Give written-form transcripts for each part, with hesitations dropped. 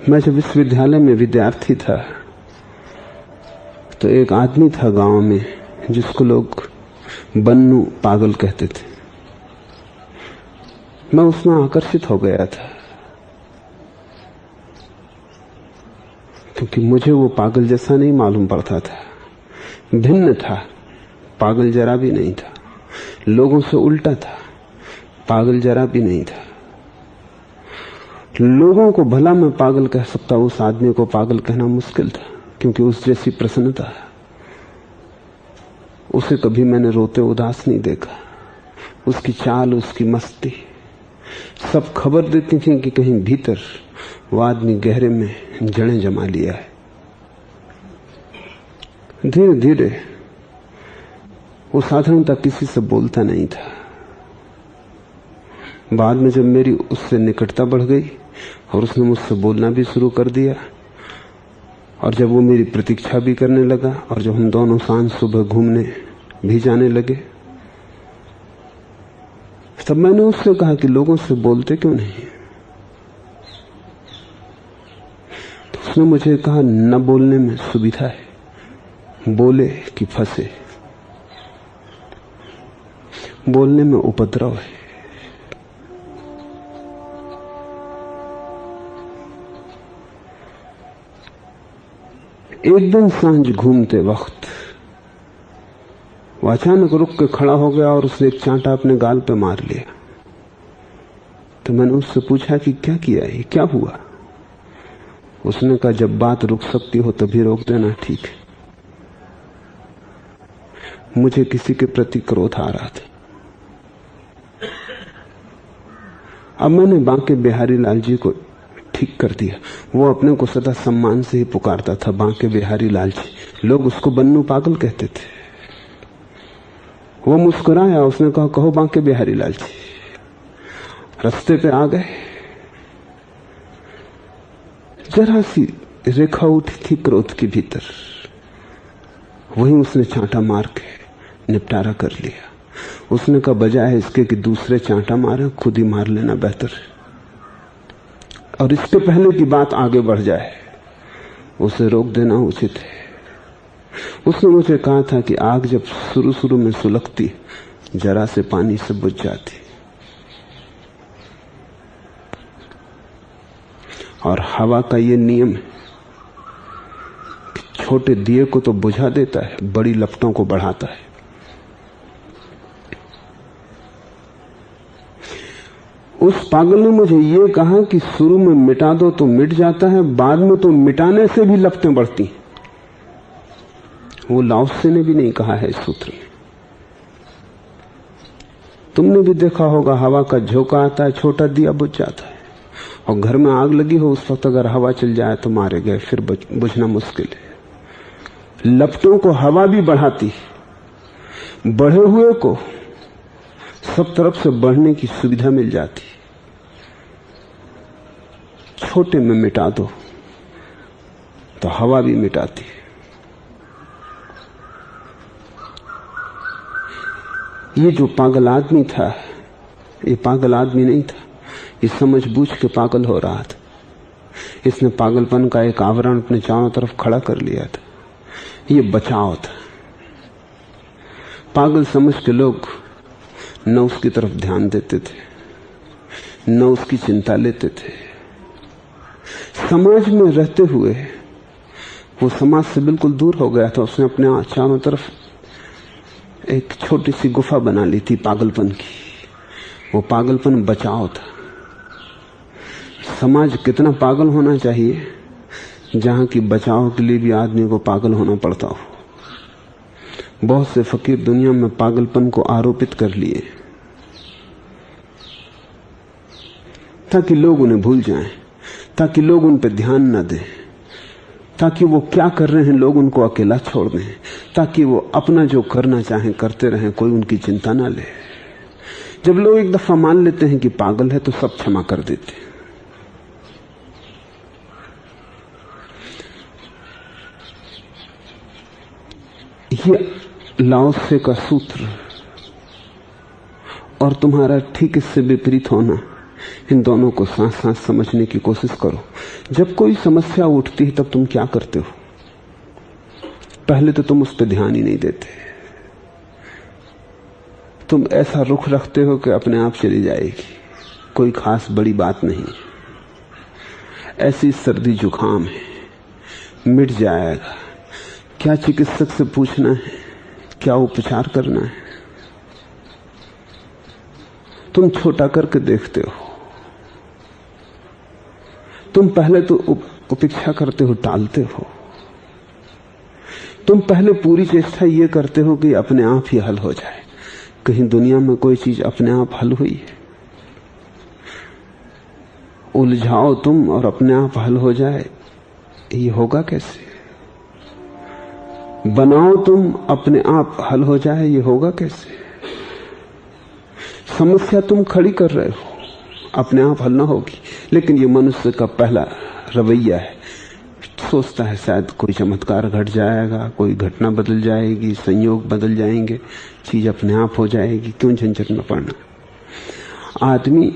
मैं जब विश्वविद्यालय में विद्यार्थी था तो एक आदमी था गांव में जिसको लोग बन्नू पागल कहते थे। मैं उसमें आकर्षित हो गया था क्योंकि मुझे वो पागल जैसा नहीं मालूम पड़ता था, भिन्न था। पागल जरा भी नहीं था, लोगों से उल्टा था, पागल जरा भी नहीं था। लोगों को भला मैं पागल कह सकता, उस आदमी को पागल कहना मुश्किल था क्योंकि उस जैसी प्रसन्नता, उसे कभी मैंने रोते उदास नहीं देखा। उसकी चाल, उसकी मस्ती सब खबर देती थी कि कहीं भीतर वो आदमी गहरे में जड़ें जमा लिया है। धीरे धीरे वो साधारणता किसी से बोलता नहीं था। बाद में जब मेरी उससे निकटता बढ़ गई और उसने मुझसे बोलना भी शुरू कर दिया और जब वो मेरी प्रतीक्षा भी करने लगा और जब हम दोनों सांझ सुबह घूमने भी जाने लगे, तब मैंने उससे कहा कि लोगों से बोलते क्यों नहीं? तो उसने मुझे कहा, न बोलने में सुविधा है, बोले कि फंसे। बोलने में उपद्रव है। एक दिन सांझ घूमते वक्त वो अचानक रुक के खड़ा हो गया और उसने एक चांटा अपने गाल पे मार लिया। तो मैंने उससे पूछा कि क्या किया है, क्या हुआ? उसने कहा, जब बात रुक सकती हो तभी रोक देना ठीक है। मुझे किसी के प्रति क्रोध आ रहा था। अब मैंने बांके बिहारी लाल जी को ठीक कर दिया। वो अपने को सदा सम्मान से ही पुकारता था, बांके बिहारी लाल जी। लोग उसको बन्नू पागल कहते थे। वो मुस्कुराया, उसने कहा, कहो बांके बिहारी लाल जी। रास्ते पे आ गए, जरा सी रेखा उठी थी क्रोध के भीतर, वही उसने चांटा मार के निपटारा कर लिया। उसने कहा, बजाय इसके कि दूसरे चांटा मारे, खुद ही मार लेना बेहतर है और इसके पहले की बात आगे बढ़ जाए उसे रोक देना उचित है। उसने मुझे कहा था कि आग जब शुरू शुरू में सुलगती, जरा से पानी से बुझ जाती और हवा का ये नियम है कि छोटे दिए को तो बुझा देता है, बड़ी लपटों को बढ़ाता है। उस पागल ने मुझे ये कहा कि शुरू में मिटा दो तो मिट जाता है, बाद में तो मिटाने से भी लपटें बढ़ती। वो लाओत्से ने भी नहीं कहा है इस सूत्र में। तुमने भी देखा होगा, हवा का झोंका आता है, छोटा दिया बुझ जाता है और घर में आग लगी हो उस वक्त अगर हवा चल जाए तो मारे गए, फिर बुझना मुश्किल है। लपटों को हवा भी बढ़ाती, बढ़े हुए को सब तरफ से बढ़ने की सुविधा मिल जाती। छोटे में मिटा दो तो हवा भी मिटाती। ये जो पागल आदमी था, ये पागल आदमी नहीं था, ये समझबूझ के पागल हो रहा था। इसने पागलपन का एक आवरण अपने चारों तरफ खड़ा कर लिया था। ये बचाव था। पागल समझ के लोग न उसकी तरफ ध्यान देते थे, न उसकी चिंता लेते थे। समाज में रहते हुए वो समाज से बिल्कुल दूर हो गया था। उसने अपने चारों तरफ एक छोटी सी गुफा बना ली थी पागलपन की। वो पागलपन बचाव था। समाज कितना पागल होना चाहिए जहां की बचाव के लिए भी आदमी को पागल होना पड़ता हो। बहुत से फकीर दुनिया में पागलपन को आरोपित कर लिए ताकि लोग उन्हें भूल जाएं, ताकि लोग उन पर ध्यान न दें, ताकि वो क्या कर रहे हैं लोग उनको अकेला छोड़ दें, ताकि वो अपना जो करना चाहें करते रहें, कोई उनकी चिंता ना ले। जब लोग एक दफा मान लेते हैं कि पागल है तो सब क्षमा कर देते हैं। ये लाओत्से का सूत्र और तुम्हारा ठीक इससे विपरीत होना, इन दोनों को साथ साथ समझने की कोशिश करो। जब कोई समस्या उठती है तब तुम क्या करते हो? पहले तो तुम उस पर ध्यान ही नहीं देते, तुम ऐसा रुख रखते हो कि अपने आप चली जाएगी, कोई खास बड़ी बात नहीं, ऐसी सर्दी जुकाम है, मिट जाएगा। क्या चिकित्सक से पूछना है, क्या उपचार करना है? तुम छोटा करके देखते हो। तुम पहले तो उपेक्षा करते हो, टालते हो। तुम पहले पूरी चेष्टा ये करते हो कि अपने आप ही हल हो जाए। कहीं दुनिया में कोई चीज अपने आप हल हुई है? उलझाओ तुम और अपने आप हल हो जाए, ये होगा कैसे? बनाओ तुम अपने आप हल हो जाए, ये होगा कैसे? समस्या तुम खड़ी कर रहे हो, अपने आप हल ना होगी। लेकिन ये मनुष्य का पहला रवैया है, सोचता है शायद कोई चमत्कार घट जाएगा, कोई घटना बदल जाएगी, संयोग बदल जाएंगे, चीज अपने आप हो जाएगी, क्यों झंझट में पड़ना। आदमी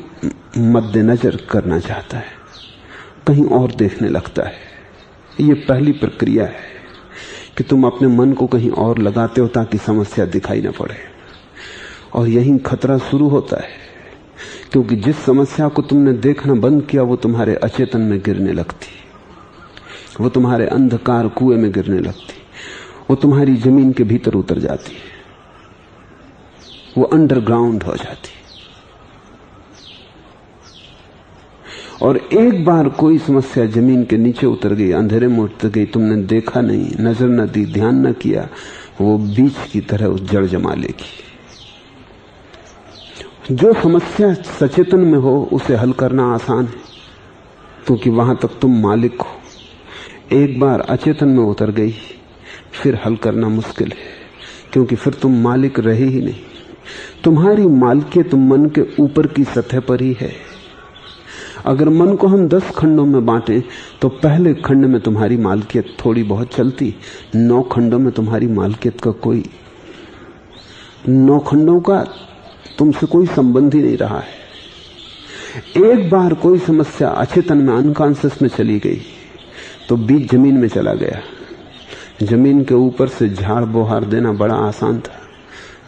मद्देनजर करना चाहता है, कहीं और देखने लगता है। ये पहली प्रक्रिया है कि तुम अपने मन को कहीं और लगाते हो ताकि समस्या दिखाई न पड़े, और यहीं खतरा शुरू होता है, क्योंकि जिस समस्या को तुमने देखना बंद किया वो तुम्हारे अचेतन में गिरने लगती, वो तुम्हारे अंधकार कुएं में गिरने लगती, वो तुम्हारी जमीन के भीतर उतर जाती है, वो अंडरग्राउंड हो जाती। और एक बार कोई समस्या जमीन के नीचे उतर गई, अंधेरे में उतर गई, तुमने देखा नहीं, नजर न दी, ध्यान न किया, वो बीज की तरह उस जड़ जमा लेगी। जो समस्या सचेतन में हो उसे हल करना आसान है, क्योंकि वहां तक तुम मालिक हो। एक बार अचेतन में उतर गई फिर हल करना मुश्किल है, क्योंकि फिर तुम मालिक रहे ही नहीं। तुम्हारी मालिकियत मन के ऊपर की सतह पर ही है। अगर मन को हम 10 खंडों में बांटें तो पहले खंड में तुम्हारी मालिकियत थोड़ी बहुत चलती, 9 खंडों में तुम्हारी मालिकियत का 9 खंडों का तुमसे कोई संबंध ही नहीं रहा है। एक बार कोई समस्या अचेतन में, अनकॉन्शियस में चली गई तो बीज जमीन में चला गया। जमीन के ऊपर से झाड़ बोहार देना बड़ा आसान था,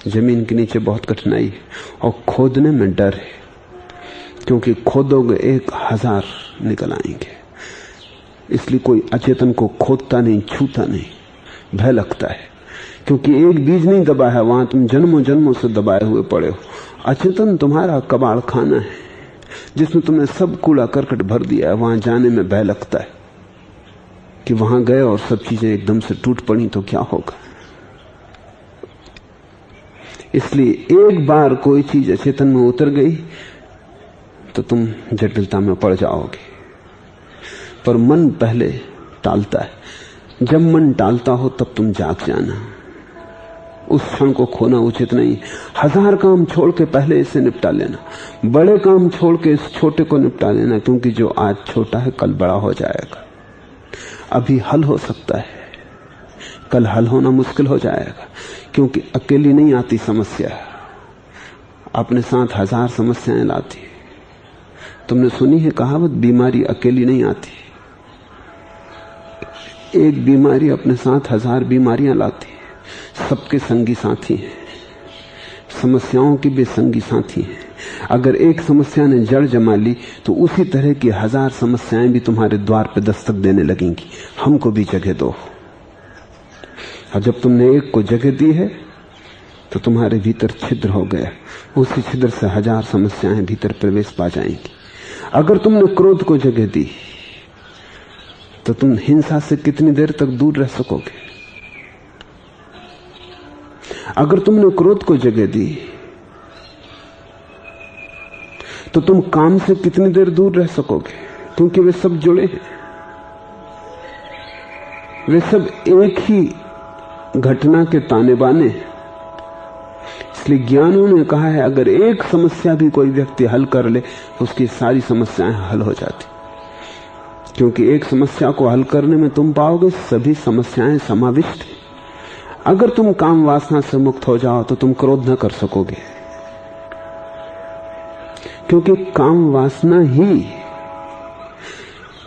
जमीन के नीचे बहुत कठिनाई है, और खोदने में डर है, क्योंकि खोदोगे 1000 निकल आएंगे। इसलिए कोई अचेतन को खोदता नहीं, छूता नहीं, भय लगता है, क्योंकि एक बीज नहीं दबा है, वहां तुम जन्मों जन्मों से दबाए हुए पड़े हो। अचेतन तुम्हारा कबाड़ खाना है, जिसमें तुमने सब कूड़ा करकट भर दिया है। वहां जाने में भय लगता है कि वहां गए और सब चीजें एकदम से टूट पड़ी तो क्या होगा। इसलिए एक बार कोई चीज अचेतन में उतर गई तो तुम जटिलता में पड़ जाओगे। पर मन पहले टालता है। जब मन टालता हो तब तुम जाग जाना, उस क्षण को खोना उचित नहीं। 1000 काम छोड़ के पहले इसे निपटा लेना, बड़े काम छोड़ के इस छोटे को निपटा लेना, क्योंकि जो आज छोटा है कल बड़ा हो जाएगा। अभी हल हो सकता है, कल हल होना मुश्किल हो जाएगा, क्योंकि अकेली नहीं आती समस्या, अपने साथ 1000 समस्याएं लाती है। तुमने सुनी है कहावत, बीमारी अकेली नहीं आती, एक बीमारी अपने साथ 1000 बीमारियां लाती है। सबके संगी साथी हैं, समस्याओं की भी संगी साथी हैं। अगर एक समस्या ने जड़ जमा ली तो उसी तरह की 1000 समस्याएं भी तुम्हारे द्वार पर दस्तक देने लगेंगी। हमको भी जगह दो। और जब तुमने एक को जगह दी है तो तुम्हारे भीतर छिद्र हो गया, उसी छिद्र से 1000 समस्याएं भीतर प्रवेश पा जाएंगी। अगर तुमने क्रोध को जगह दी तो तुम हिंसा से कितनी देर तक दूर रह सकोगे। अगर तुमने क्रोध को जगह दी तो तुम काम से कितनी देर दूर रह सकोगे, क्योंकि वे सब जुड़े हैं, वे सब एक ही घटना के ताने बाने। इसलिए ज्ञानियों ने कहा है, अगर एक समस्या भी कोई व्यक्ति हल कर ले तो उसकी सारी समस्याएं हल हो जाती, क्योंकि एक समस्या को हल करने में तुम पाओगे सभी समस्याएं समाविष्ट हैं। अगर तुम काम वासना से मुक्त हो जाओ तो तुम क्रोध न कर सकोगे, क्योंकि काम वासना ही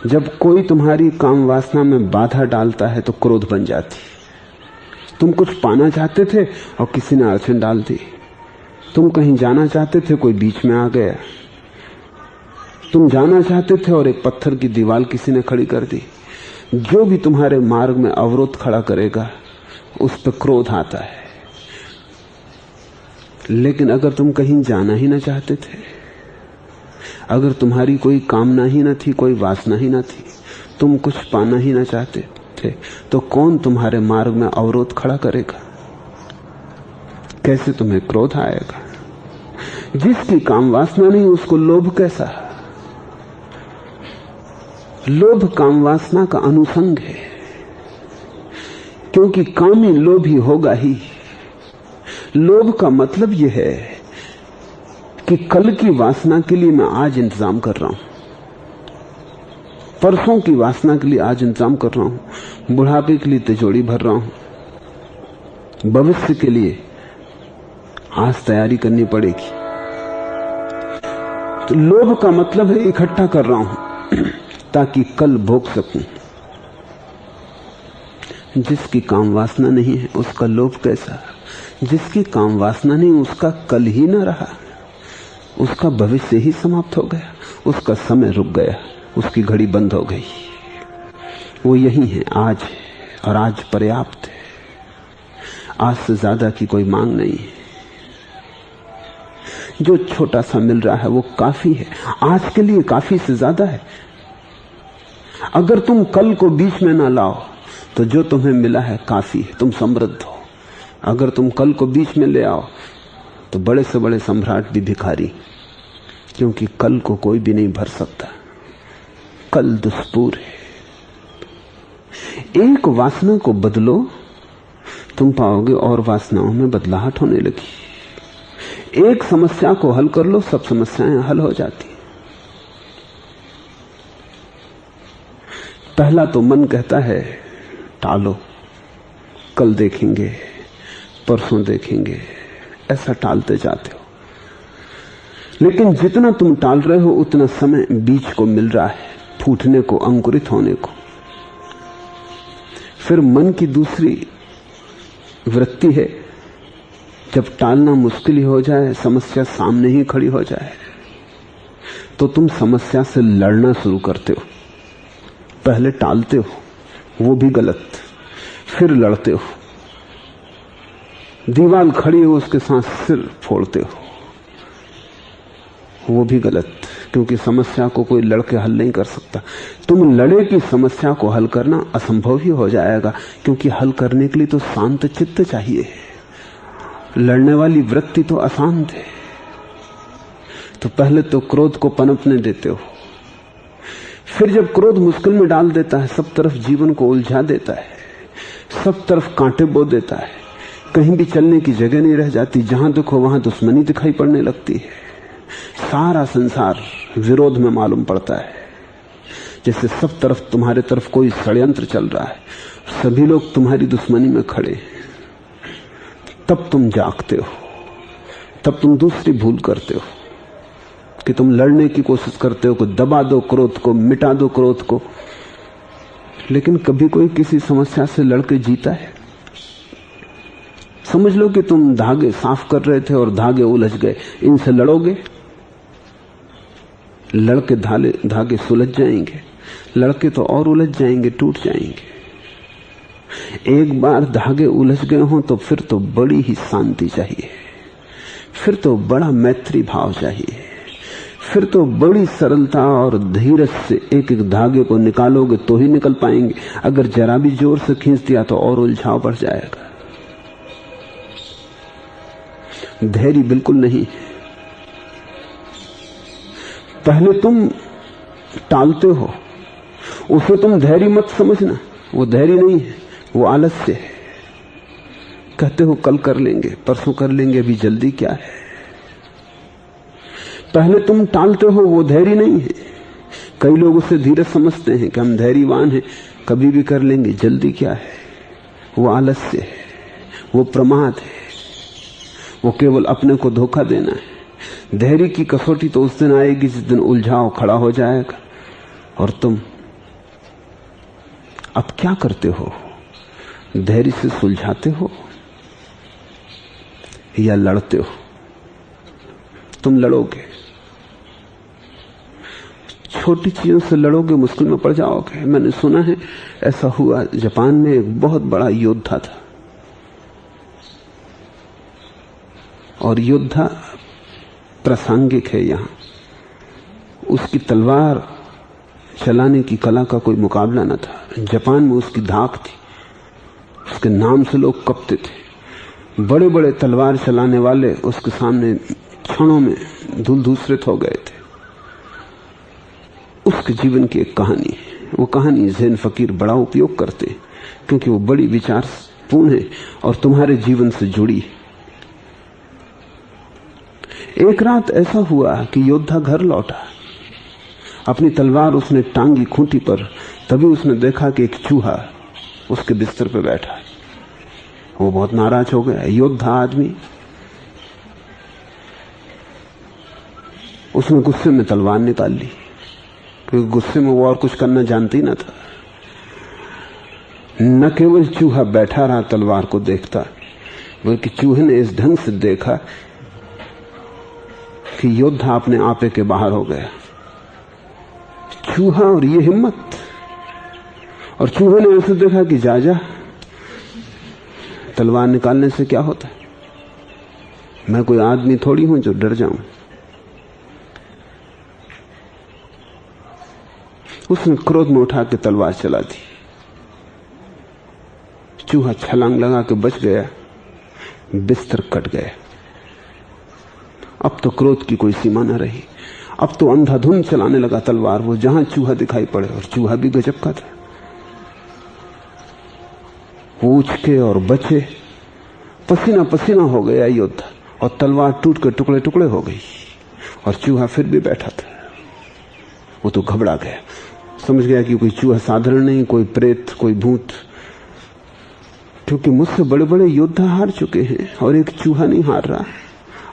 जब कोई तुम्हारी काम वासना में बाधा डालता है तो क्रोध बन जाती। तुम कुछ पाना चाहते थे और किसी ने अड़चन डाल दी। तुम कहीं जाना चाहते थे, कोई बीच में आ गया। तुम जाना चाहते थे और एक पत्थर की दीवार किसी ने खड़ी कर दी। जो भी तुम्हारे मार्ग में अवरोध खड़ा करेगा उस पर क्रोध आता है। लेकिन अगर तुम कहीं जाना ही ना चाहते थे, अगर तुम्हारी कोई कामना ही ना थी, कोई वासना ही ना थी, तुम कुछ पाना ही ना चाहते थे, तो कौन तुम्हारे मार्ग में अवरोध खड़ा करेगा? कैसे तुम्हें क्रोध आएगा? जिसकी काम वासना नहीं उसको लोभ कैसा? लोभ काम वासना का अनुसंग है, क्योंकि कामी लोभी होगा ही। लोभ का मतलब यह है कि कल की वासना के लिए मैं आज इंतजाम कर रहा हूं, परसों की वासना के लिए आज इंतजाम कर रहा हूं, बुढ़ापे के लिए तिजोरी भर रहा हूं, भविष्य के लिए आज तैयारी करनी पड़ेगी। तो लोभ का मतलब है इकट्ठा कर रहा हूं ताकि कल भोग सकूं। जिसकी काम वासना नहीं है उसका लोभ कैसा? जिसकी काम वासना नहीं उसका कल ही न रहा, उसका भविष्य ही समाप्त हो गया, उसका समय रुक गया, उसकी घड़ी बंद हो गई। वो यही है आज, और आज पर्याप्त है। आज से ज्यादा की कोई मांग नहीं है। जो छोटा सा मिल रहा है वो काफी है, आज के लिए काफी से ज्यादा है। अगर तुम कल को बीच में ना लाओ तो जो तुम्हें मिला है काफी है, तुम समृद्ध हो। अगर तुम कल को बीच में ले आओ तो बड़े से बड़े सम्राट भी भिखारी, क्योंकि कल को कोई भी नहीं भर सकता। कल दुष्पूर है। एक वासना को बदलो, तुम पाओगे और वासनाओं में बदलाहट होने लगी। एक समस्या को हल कर लो, सब समस्याएं हल हो जाती। पहला तो मन कहता है टालो, कल देखेंगे, परसों देखेंगे, ऐसा टालते जाते हो। लेकिन जितना तुम टाल रहे हो उतना समय बीज को मिल रहा है फूटने को, अंकुरित होने को। फिर मन की दूसरी वृत्ति है, जब टालना मुश्किल ही हो जाए, समस्या सामने ही खड़ी हो जाए, तो तुम समस्या से लड़ना शुरू करते हो। पहले टालते हो, वो भी गलत, फिर लड़ते हो। दीवार खड़ी हो उसके साथ सिर फोड़ते हो, वो भी गलत, क्योंकि समस्या को कोई लड़के हल नहीं कर सकता। तुम लड़े कि समस्या को हल करना असंभव ही हो जाएगा, क्योंकि हल करने के लिए तो शांत चित्त चाहिए। लड़ने वाली वृत्ति तो अशांत है। तो पहले तो क्रोध को पनपने देते हो, फिर जब क्रोध मुश्किल में डाल देता है, सब तरफ जीवन को उलझा देता है, सब तरफ कांटे बो देता है, कहीं भी चलने की जगह नहीं रह जाती, जहां देखो वहां दुश्मनी दिखाई पड़ने लगती है, सारा संसार विरोध में मालूम पड़ता है, जैसे सब तरफ तुम्हारे तरफ कोई षड्यंत्र चल रहा है, सभी लोग तुम्हारी दुश्मनी में खड़े हैं। तब तुम जागते हो, तब तुम दूसरी भूल करते हो कि तुम लड़ने की कोशिश करते हो कि दबा दो क्रोध को, मिटा दो क्रोध को। लेकिन कभी कोई किसी समस्या से लड़के जीता है? समझ लो कि तुम धागे साफ कर रहे थे और धागे उलझ गए, इनसे लड़ोगे? लड़के धागे सुलझ जाएंगे, लड़के तो और उलझ जाएंगे, टूट जाएंगे। एक बार धागे उलझ गए हों तो फिर तो बड़ी ही शांति चाहिए, फिर तो बड़ा मैत्री भाव चाहिए, फिर तो बड़ी सरलता और धीरज से एक एक धागे को निकालोगे तो ही निकल पाएंगे। अगर जरा भी जोर से खींच दिया तो और उलझाव बढ़ जाएगा। धैर्य बिल्कुल नहीं। पहले तुम टालते हो, उसे तुम धैर्य मत समझना, वो धैर्य नहीं है, वो आलस्य है। कहते हो कल कर लेंगे, परसों कर लेंगे, अभी जल्दी क्या है। पहले तुम टालते हो, वो धैर्य नहीं है। कई लोग उसे धीरज समझते हैं कि हम धैर्यवान हैं, कभी भी कर लेंगे, जल्दी क्या है। वो आलस्य है, वो प्रमाद है, वो केवल अपने को धोखा देना है। धैर्य की कसौटी तो उस दिन आएगी जिस दिन उलझाव खड़ा हो जाएगा और तुम अब क्या करते हो? धैर्य से सुलझाते हो या लड़ते हो? तुम लड़ोगे, छोटी चीजों से लड़ोगे, मुश्किल में पड़ जाओगे। मैंने सुना है ऐसा हुआ, जापान में एक बहुत बड़ा योद्धा था और योद्धा प्रासंगिक है यहां। उसकी तलवार चलाने की कला का कोई मुकाबला न था। जापान में उसकी धाक थी, उसके नाम से लोग कपते थे। बड़े बड़े तलवार चलाने वाले उसके सामने क्षणों में धूल धूसरित हो गए थे। उसके जीवन की एक कहानी है। वो कहानी ज़ैन फकीर बड़ा उपयोग करते हैं क्योंकि वो बड़ी विचारपूर्ण है और तुम्हारे जीवन से जुड़ी है। एक रात ऐसा हुआ कि योद्धा घर लौटा, अपनी तलवार उसने टांगी खूंटी पर। तभी उसने देखा कि एक चूहा उसके बिस्तर पर बैठा है। वो बहुत नाराज हो गया। योद्धा आदमी, उसने गुस्से में तलवार निकाल ली क्योंकि गुस्से में वो और कुछ करना जानती न था। न केवल चूहा बैठा रहा तलवार को देखता, बल्कि चूहे ने इस ढंग से देखा कि योद्धा अपने आपे के बाहर हो गया। चूहा और ये हिम्मत। और चूहे ने ऐसे देखा कि जा तलवार निकालने से क्या होता है, मैं कोई आदमी थोड़ी हूं जो डर जाऊं। उसने क्रोध में उठा के तलवार चला दी। चूहा छलांग लगा के बच गया, बिस्तर कट गया। अब तो क्रोध की कोई सीमा न रही। अब तो अंधाधुंध चलाने लगा तलवार, वो जहां चूहा दिखाई पड़े। और चूहा भी गजब का था, वो उछके और बचे। पसीना पसीना हो गया योद्धा और तलवार टूट के टुकड़े टुकड़े हो गई। और चूहा फिर भी बैठा था। वो तो घबरा गया, समझ गया कि कोई चूहा साधारण नहीं, कोई प्रेत, कोई भूत। क्योंकि मुझसे बड़े बड़े योद्धा हार चुके हैं और एक चूहा नहीं हार रहा।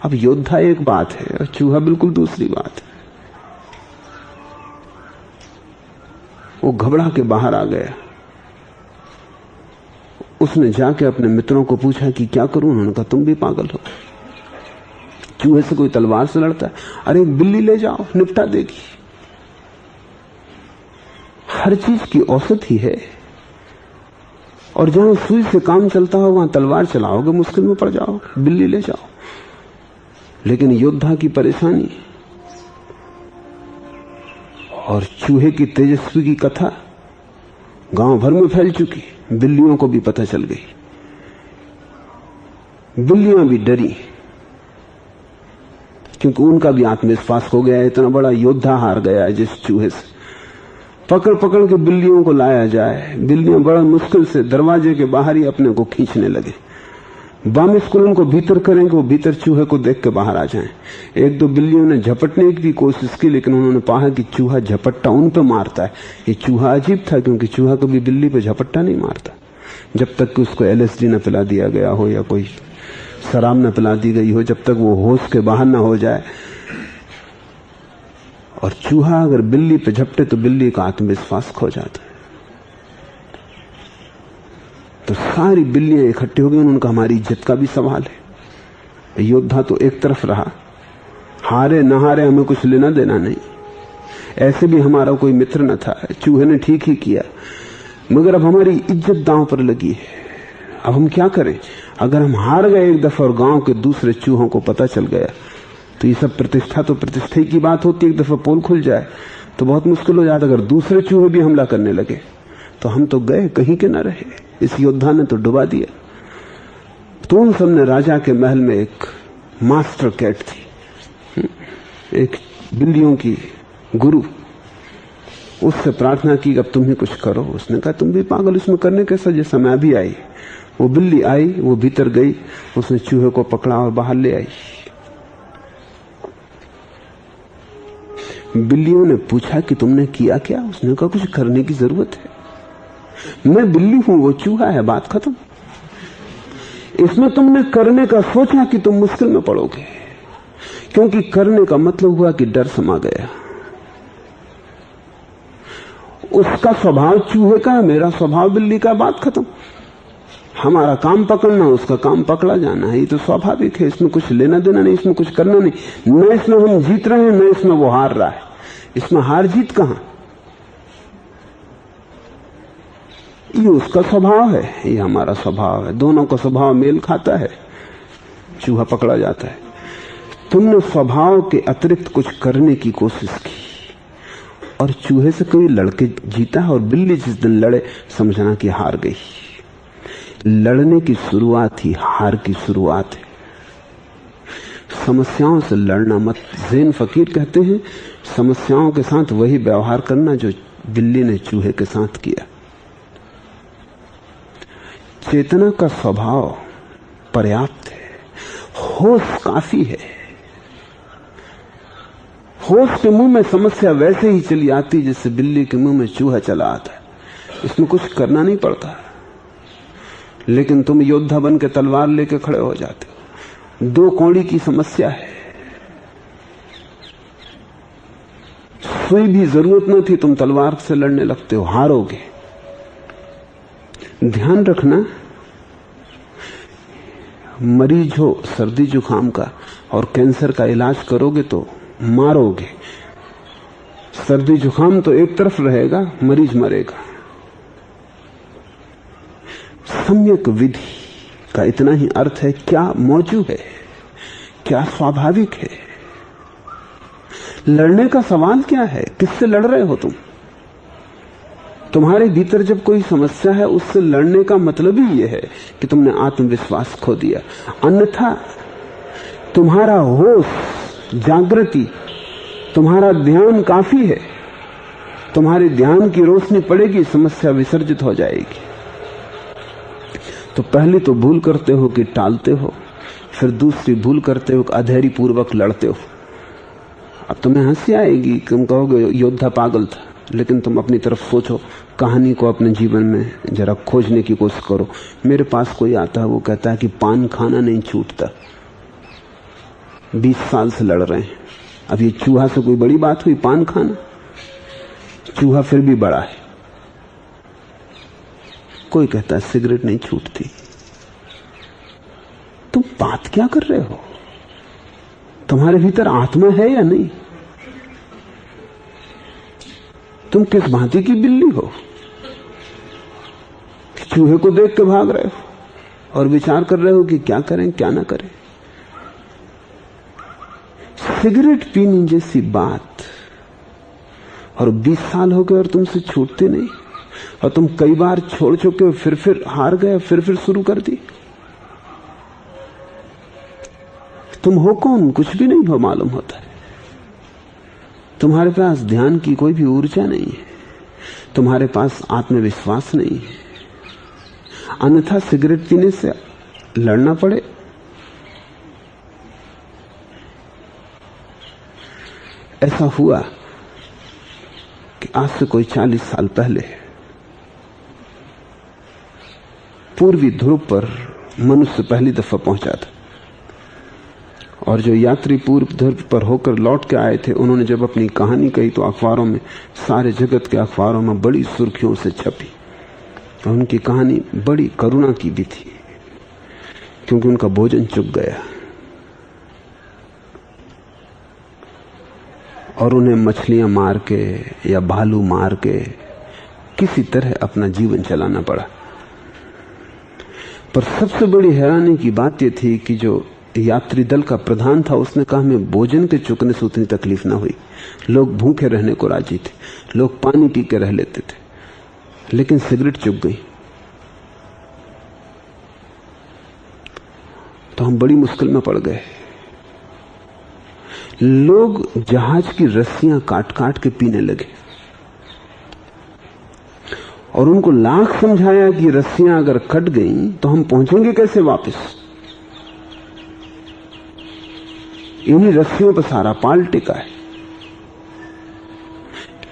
अब योद्धा एक बात है और चूहा बिल्कुल दूसरी बात है। वो घबरा के बाहर आ गया। उसने जाके अपने मित्रों को पूछा कि क्या करूं। उन्होंने कहा तुम भी पागल हो, चूहे से कोई तलवार से लड़ता है? अरे बिल्ली ले जाओ, निपटा देगी। हर चीज की औसत ही है, और जहां सुई से काम चलता हो वहां तलवार चलाओगे, मुश्किल में पड़ जाओगे। बिल्ली ले जाओ। लेकिन योद्धा की परेशानी और चूहे की तेजस्वी की कथा गांव भर में फैल चुकी। बिल्लियों को भी पता चल गई। बिल्लियां भी डरी क्योंकि उनका भी आत्मविश्वास हो गया। इतना बड़ा योद्धा हार गया है जिस चूहे से। पकड़ पकड़ के बिल्लियों को लाया जाए। बिल्लियां बड़ा मुश्किल से दरवाजे के बाहर ही अपने को खींचने लगे। बामिस्कुल उनको भीतर करेंगे, वो भीतर चूहे को देख के बाहर आ जाएं। एक दो बिल्लियों ने झपटने की भी कोशिश की, लेकिन उन्होंने पाया कि चूहा झपट्टा उन पे मारता है। ये चूहा अजीब था क्योंकि चूहा कभी बिल्ली पे झपट्टा नहीं मारता जब तक कि उसको LSD न पिला दिया गया हो या कोई शराब न पिला दी गई हो, जब तक वो होश के बाहर न हो जाए। और चूहा अगर बिल्ली पे झपटे तो बिल्ली का आत्मविश्वास खो जाता है। तो सारी बिल्लियां इकट्ठी हो गई। उन्होंने कहा हमारी इज्जत का भी सवाल है। योद्धा तो एक तरफ रहा, हारे न हारे हमें कुछ लेना देना नहीं। ऐसे भी हमारा कोई मित्र न था। चूहे ने ठीक ही किया, मगर अब हमारी इज्जत दांव पर लगी है। अब हम क्या करें? अगर हम हार गए एक दफा और गांव के दूसरे चूहों को पता चल गया तो ये सब प्रतिष्ठा तो प्रतिष्ठा की बात होती है। एक दफा पोल खुल जाए तो बहुत मुश्किल हो जाता। अगर दूसरे चूहे भी हमला करने लगे तो हम तो गए, कहीं के न रहे। इस योद्धा ने तो डुबा दिया। तो उन सबने राजा के महल में एक मास्टर कैट थी, एक बिल्लियों की गुरु, उससे प्रार्थना की अब तुम ही कुछ करो। उसने कहा तुम भी पागल, इसमें करने कैसा, जैसा मैं भी आई। वो बिल्ली आई, वो भीतर गई, उसने चूहे को पकड़ा और बाहर ले आई। बिल्लियों ने पूछा कि तुमने किया क्या? उसने कहा कुछ करने की जरूरत है, मैं बिल्ली हूं, वो चूहा है, बात खत्म। इसमें तुमने करने का सोचा कि तुम मुश्किल में पड़ोगे, क्योंकि करने का मतलब हुआ कि डर समा गया। उसका स्वभाव चूहे का है, मेरा स्वभाव बिल्ली का, बात खत्म। हमारा काम पकड़ना, उसका काम पकड़ा जाना है, ये तो स्वाभाविक है। इसमें कुछ लेना देना नहीं, इसमें कुछ करना नहीं। न इसमें हम जीत रहे हैं, न इसमें वो हार रहा है। इसमें हार जीत कहां? ये उसका स्वभाव है, ये हमारा स्वभाव है, दोनों का स्वभाव मेल खाता है, चूहा पकड़ा जाता है। तुमने स्वभाव के अतिरिक्त कुछ करने की कोशिश की और चूहे से कोई लड़के जीता है, और बिल्ली जिस दिन लड़े समझना कि हार गई। लड़ने की शुरुआत ही हार की शुरुआत है। समस्याओं से लड़ना मत। ज़ैन फकीर कहते हैं समस्याओं के साथ वही व्यवहार करना जो बिल्ली ने चूहे के साथ किया। चेतना का स्वभाव पर्याप्त है, होश काफी है। होश के मुंह में समस्या वैसे ही चली आती जैसे बिल्ली के मुंह में चूहा चला आता है। इसमें कुछ करना नहीं पड़ता, लेकिन तुम योद्धा बन के तलवार लेके खड़े हो जाते हो। दो कौड़ी की समस्या है, सुई भी जरूरत न थी, तुम तलवार से लड़ने लगते हो, हारोगे। ध्यान रखना, मरीज हो सर्दी जुकाम का और कैंसर का इलाज करोगे तो मारोगे। सर्दी जुकाम तो एक तरफ रहेगा, मरीज मरेगा। सम्यक विधि का इतना ही अर्थ है, क्या मौजूद है, क्या स्वाभाविक है। लड़ने का सवाल क्या है? किससे लड़ रहे हो तुम? तुम्हारे भीतर जब कोई समस्या है, उससे लड़ने का मतलब ही यह है कि तुमने आत्मविश्वास खो दिया। अन्यथा तुम्हारा होश, जागृति, तुम्हारा ध्यान काफी है। तुम्हारे ध्यान की रोशनी पड़ेगी, समस्या विसर्जित हो जाएगी। तो पहली तो भूल करते हो कि टालते हो, फिर दूसरी भूल करते हो कि अधैर्य पूर्वक लड़ते हो। अब तुम्हें हंसी आएगी, तुम कहोगे योद्धा पागल था, लेकिन तुम अपनी तरफ सोचो, कहानी को अपने जीवन में जरा खोजने की कोशिश करो। मेरे पास कोई आता है, वो कहता है कि पान खाना नहीं छूटता, 20 साल से लड़ रहे हैं। अब ये चूहा से कोई बड़ी बात हुई पान खाना? चूहा फिर भी बड़ा है। कोई कहता है सिगरेट नहीं छूटती। तुम बात क्या कर रहे हो? तुम्हारे भीतर आत्मा है या नहीं? तुम किस भांति की बिल्ली हो? चूहे को देख के भाग रहे हो और विचार कर रहे हो कि क्या करें क्या ना करें। सिगरेट पीने जैसी बात, और 20 साल हो गए और तुमसे छूटते नहीं, और तुम कई बार छोड़ चुके हो, फिर हार गए, फिर शुरू कर दी। तुम हो कौन? कुछ भी नहीं हो मालूम होता है। तुम्हारे पास ध्यान की कोई भी ऊर्जा नहीं है, तुम्हारे पास आत्मविश्वास नहीं है। अन्यथा सिगरेट पीने से लड़ना पड़े। ऐसा हुआ कि आज से कोई 40 साल पहले पूर्वी ध्रुव पर मनुष्य पहली दफा पहुंचा था, और जो यात्री पूर्व ध्रुव पर होकर लौट के आए थे, उन्होंने जब अपनी कहानी कही तो अखबारों में, सारे जगत के अखबारों में बड़ी सुर्खियों से छपी। और उनकी कहानी बड़ी करुणा की भी थी, क्योंकि उनका भोजन चुक गया और उन्हें मछलियां मार के या भालू मार के किसी तरह अपना जीवन चलाना पड़ा। पर सबसे बड़ी हैरानी की बात यह थी कि जो यात्री दल का प्रधान था, उसने कहा हमें भोजन के चुकने से उतनी तकलीफ ना हुई, लोग भूखे रहने को राजी थे, लोग पानी पी के रह लेते थे, लेकिन सिगरेट चुक गई तो हम बड़ी मुश्किल में पड़ गए। लोग जहाज की रस्सियां काट काट के पीने लगे, और उनको लाख समझाया कि रस्सियां अगर कट गई तो हम पहुंचेंगे कैसे वापस। इन्हीं रस्सियों पर सारा पाल टिका है,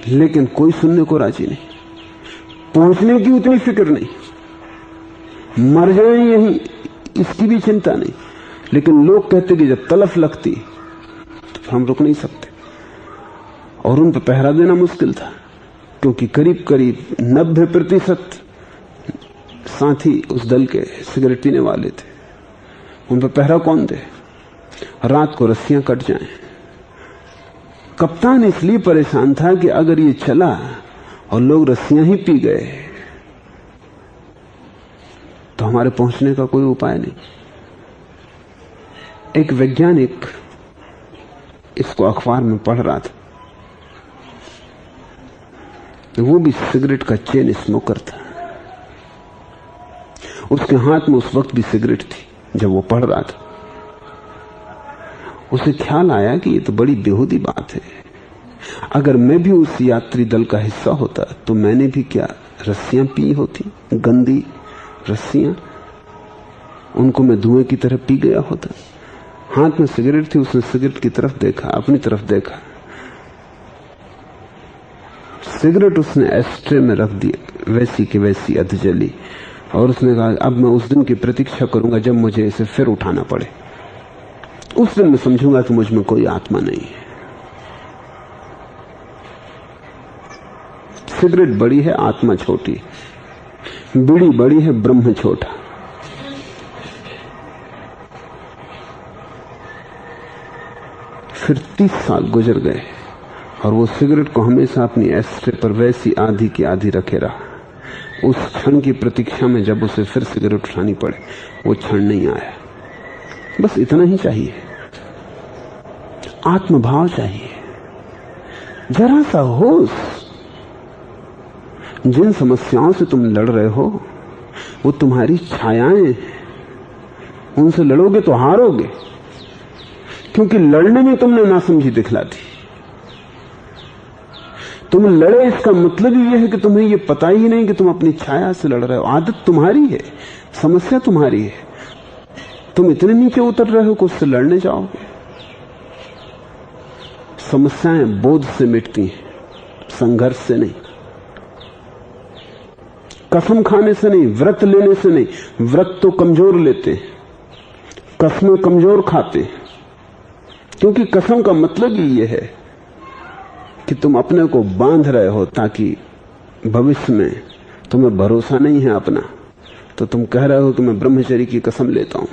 लेकिन कोई सुनने को राजी नहीं। पहुंचने की उतनी फिक्र नहीं, मर जाए यहीं इसकी भी चिंता नहीं, लेकिन लोग कहते कि जब तलफ लगती तो हम रुक नहीं सकते, और उन पर पहरा देना मुश्किल था। क्योंकि करीब करीब 90% साथी उस दल के सिगरेट पीने वाले थे। उन पर पहरा कौन दे? रात को रस्सियां कट जाएं। कप्तान इसलिए परेशान था कि अगर ये चला और लोग रस्सियां ही पी गए तो हमारे पहुंचने का कोई उपाय नहीं। एक वैज्ञानिक इसको अखबार में पढ़ रहा था, वो भी सिगरेट का चेन स्मोकर था। उसके हाथ में उस वक्त भी सिगरेट थी जब वो पढ़ रहा था। उसे ख्याल आया कि ये तो बड़ी बेहूदी बात है। अगर मैं भी उस यात्री दल का हिस्सा होता तो मैंने भी क्या रस्सियां पी होती, गंदी रस्सियां, उनको मैं धुएं की तरह पी गया होता। हाथ में सिगरेट थी, उसने सिगरेट की तरफ देखा, अपनी तरफ देखा, सिगरेट उसने एस्ट्रे में रख दी, वैसी की वैसी अधजली, और उसने कहा अब मैं उस दिन की प्रतीक्षा करूंगा जब मुझे इसे फिर उठाना पड़े। उस दिन मैं समझूंगा कि मुझ में कोई आत्मा नहीं है। सिगरेट बड़ी है, आत्मा छोटी, बीड़ी बड़ी है, ब्रह्म छोटा। फिर 30 साल गुजर गए और वो सिगरेट को हमेशा अपनी एस्ट्रे पर वैसी आधी की आधी रखे रहा। उस क्षण की प्रतीक्षा में जब उसे फिर सिगरेट उठानी पड़े, वो क्षण नहीं आया। बस इतना ही चाहिए, आत्मभाव चाहिए, जरा सा होश। जिन समस्याओं से तुम लड़ रहे हो वो तुम्हारी छायाएं, उनसे लड़ोगे तो हारोगे, क्योंकि लड़ने में तुमने नासमझी दिखला दी। तुम लड़े इसका मतलब ही यह है कि तुम्हें यह पता ही नहीं कि तुम अपनी छाया से लड़ रहे हो। आदत तुम्हारी है, समस्या तुम्हारी है, तुम इतने नीचे उतर रहे हो कि उससे लड़ने जाओगे। समस्याएं बोध से मिटती हैं, संघर्ष से नहीं, कसम खाने से नहीं, व्रत लेने से नहीं। व्रत तो कमजोर लेते, कसमें कमजोर खाते, क्योंकि कसम का मतलब ही यह है कि तुम अपने को बांध रहे हो ताकि भविष्य में तुम्हें भरोसा नहीं है अपना, तो तुम कह रहे हो कि मैं ब्रह्मचर्य की कसम लेता हूं।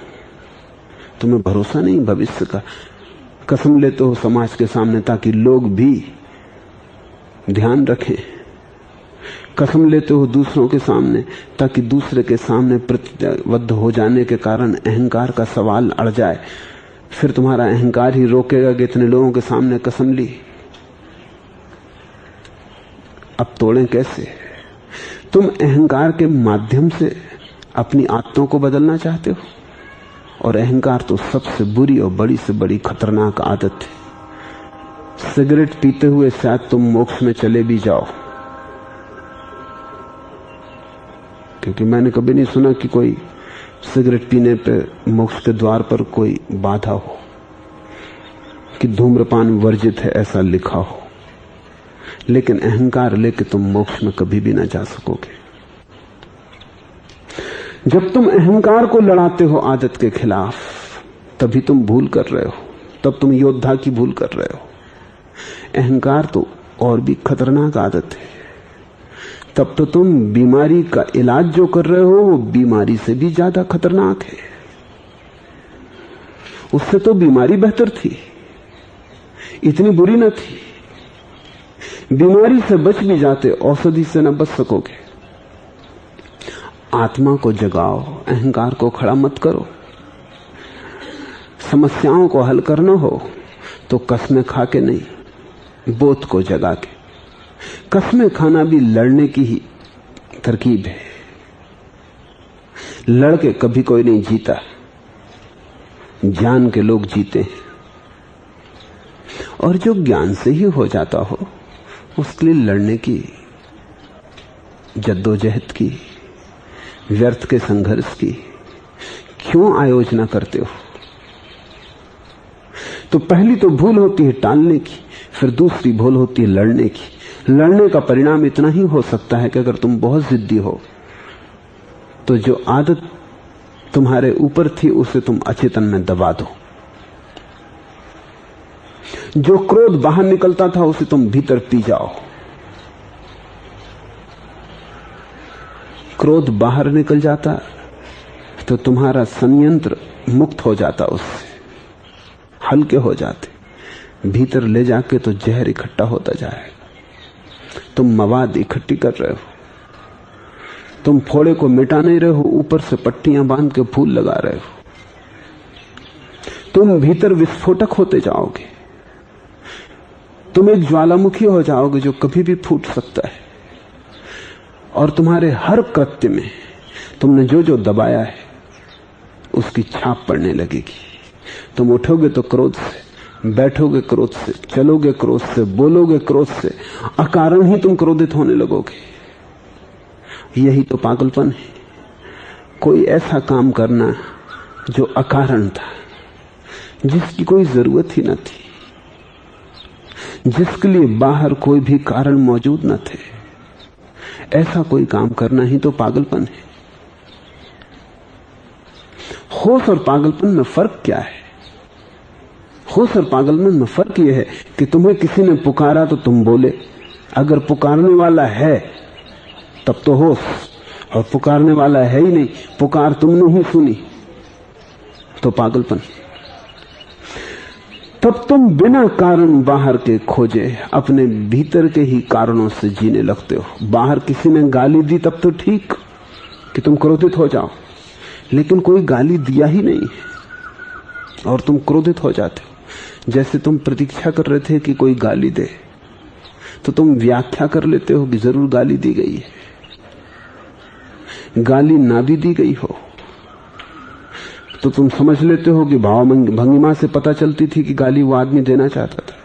तुम्हें भरोसा नहीं भविष्य का, कसम लेते हो समाज के सामने ताकि लोग भी ध्यान रखें। कसम लेते हो दूसरों के सामने ताकि दूसरे के सामने प्रतिबद्ध हो जाने के कारण अहंकार का सवाल अड़ जाए। फिर तुम्हारा अहंकार ही रोकेगा कि इतने लोगों के सामने कसम ली, अब तोड़ें कैसे? तुम अहंकार के माध्यम से अपनी आत्माओं को बदलना चाहते हो, और अहंकार तो सबसे बुरी और बड़ी से बड़ी खतरनाक आदत है। सिगरेट पीते हुए शायद तुम मोक्ष में चले भी जाओ, क्योंकि मैंने कभी नहीं सुना कि कोई सिगरेट पीने पे मोक्ष के द्वार पर कोई बाधा हो, कि धूम्रपान वर्जित है ऐसा लिखा हो। लेकिन अहंकार लेके तुम मोक्ष में कभी भी ना जा सकोगे। जब तुम अहंकार को लड़ाते हो आदत के खिलाफ, तभी तुम भूल कर रहे हो, तब तुम योद्धा की भूल कर रहे हो। अहंकार तो और भी खतरनाक आदत है। तब तो तुम बीमारी का इलाज जो कर रहे हो वो बीमारी से भी ज्यादा खतरनाक है। उससे तो बीमारी बेहतर थी, इतनी बुरी न थी। बीमारी से बच भी जाते, औषधि से न बच सकोगे। आत्मा को जगाओ, अहंकार को खड़ा मत करो। समस्याओं को हल करना हो तो कसमें खा के नहीं, बोध को जगा के। कसमें खाना भी लड़ने की ही तरकीब है। लड़के कभी कोई नहीं जीता, ज्ञान के लोग जीते हैं। और जो ज्ञान से ही हो जाता हो उसके लिए लड़ने की, जद्दोजहद की, व्यर्थ के संघर्ष की क्यों आयोजना करते हो? तो पहली तो भूल होती है टालने की, फिर दूसरी भूल होती है लड़ने की। लड़ने का परिणाम इतना ही हो सकता है कि अगर तुम बहुत जिद्दी हो तो जो आदत तुम्हारे ऊपर थी उसे तुम अचेतन में दबा दो। जो क्रोध बाहर निकलता था उसे तुम भीतर पी जाओ। क्रोध बाहर निकल जाता तो तुम्हारा संयंत्र मुक्त हो जाता, उससे हल्के हो जाते। भीतर ले जाके तो जहर इकट्ठा होता जाएगा। तुम मवाद इकट्ठी कर रहे हो, तुम फोड़े को मिटा नहीं रहे हो, ऊपर से पट्टियां बांध के फूल लगा रहे हो। तुम भीतर विस्फोटक होते जाओगे, तुम एक ज्वालामुखी हो जाओगे जो कभी भी फूट सकता है। और तुम्हारे हर कृत्य में तुमने जो जो दबाया है उसकी छाप पड़ने लगेगी। तुम उठोगे तो क्रोध से, बैठोगे क्रोध से, चलोगे क्रोध से, बोलोगे क्रोध से, अकारण ही तुम क्रोधित होने लगोगे। यही तो पागलपन है। कोई ऐसा काम करना जो अकारण था, जिसकी कोई जरूरत ही न थी, जिसके लिए बाहर कोई भी कारण मौजूद न थे, ऐसा कोई काम करना ही तो पागलपन है। होश और पागलपन में फर्क क्या है? होश और पागलपन में फर्क यह है कि तुम्हें किसी ने पुकारा तो तुम बोले। अगर पुकारने वाला है तब तो होश, और पुकारने वाला है ही नहीं, पुकार तुमने ही सुनी तो पागलपन। तब तुम बिना कारण बाहर के खोजे अपने भीतर के ही कारणों से जीने लगते हो। बाहर किसी ने गाली दी तब तो ठीक कि तुम क्रोधित हो जाओ, लेकिन कोई गाली दिया ही नहीं और तुम क्रोधित हो जाते हो। जैसे तुम प्रतीक्षा कर रहे थे कि कोई गाली दे, तो तुम व्याख्या कर लेते हो कि जरूर गाली दी गई है। गाली ना भी दी गई हो तो तुम समझ लेते हो कि भाव भंगिमा से पता चलती थी कि गाली वो आदमी देना चाहता था,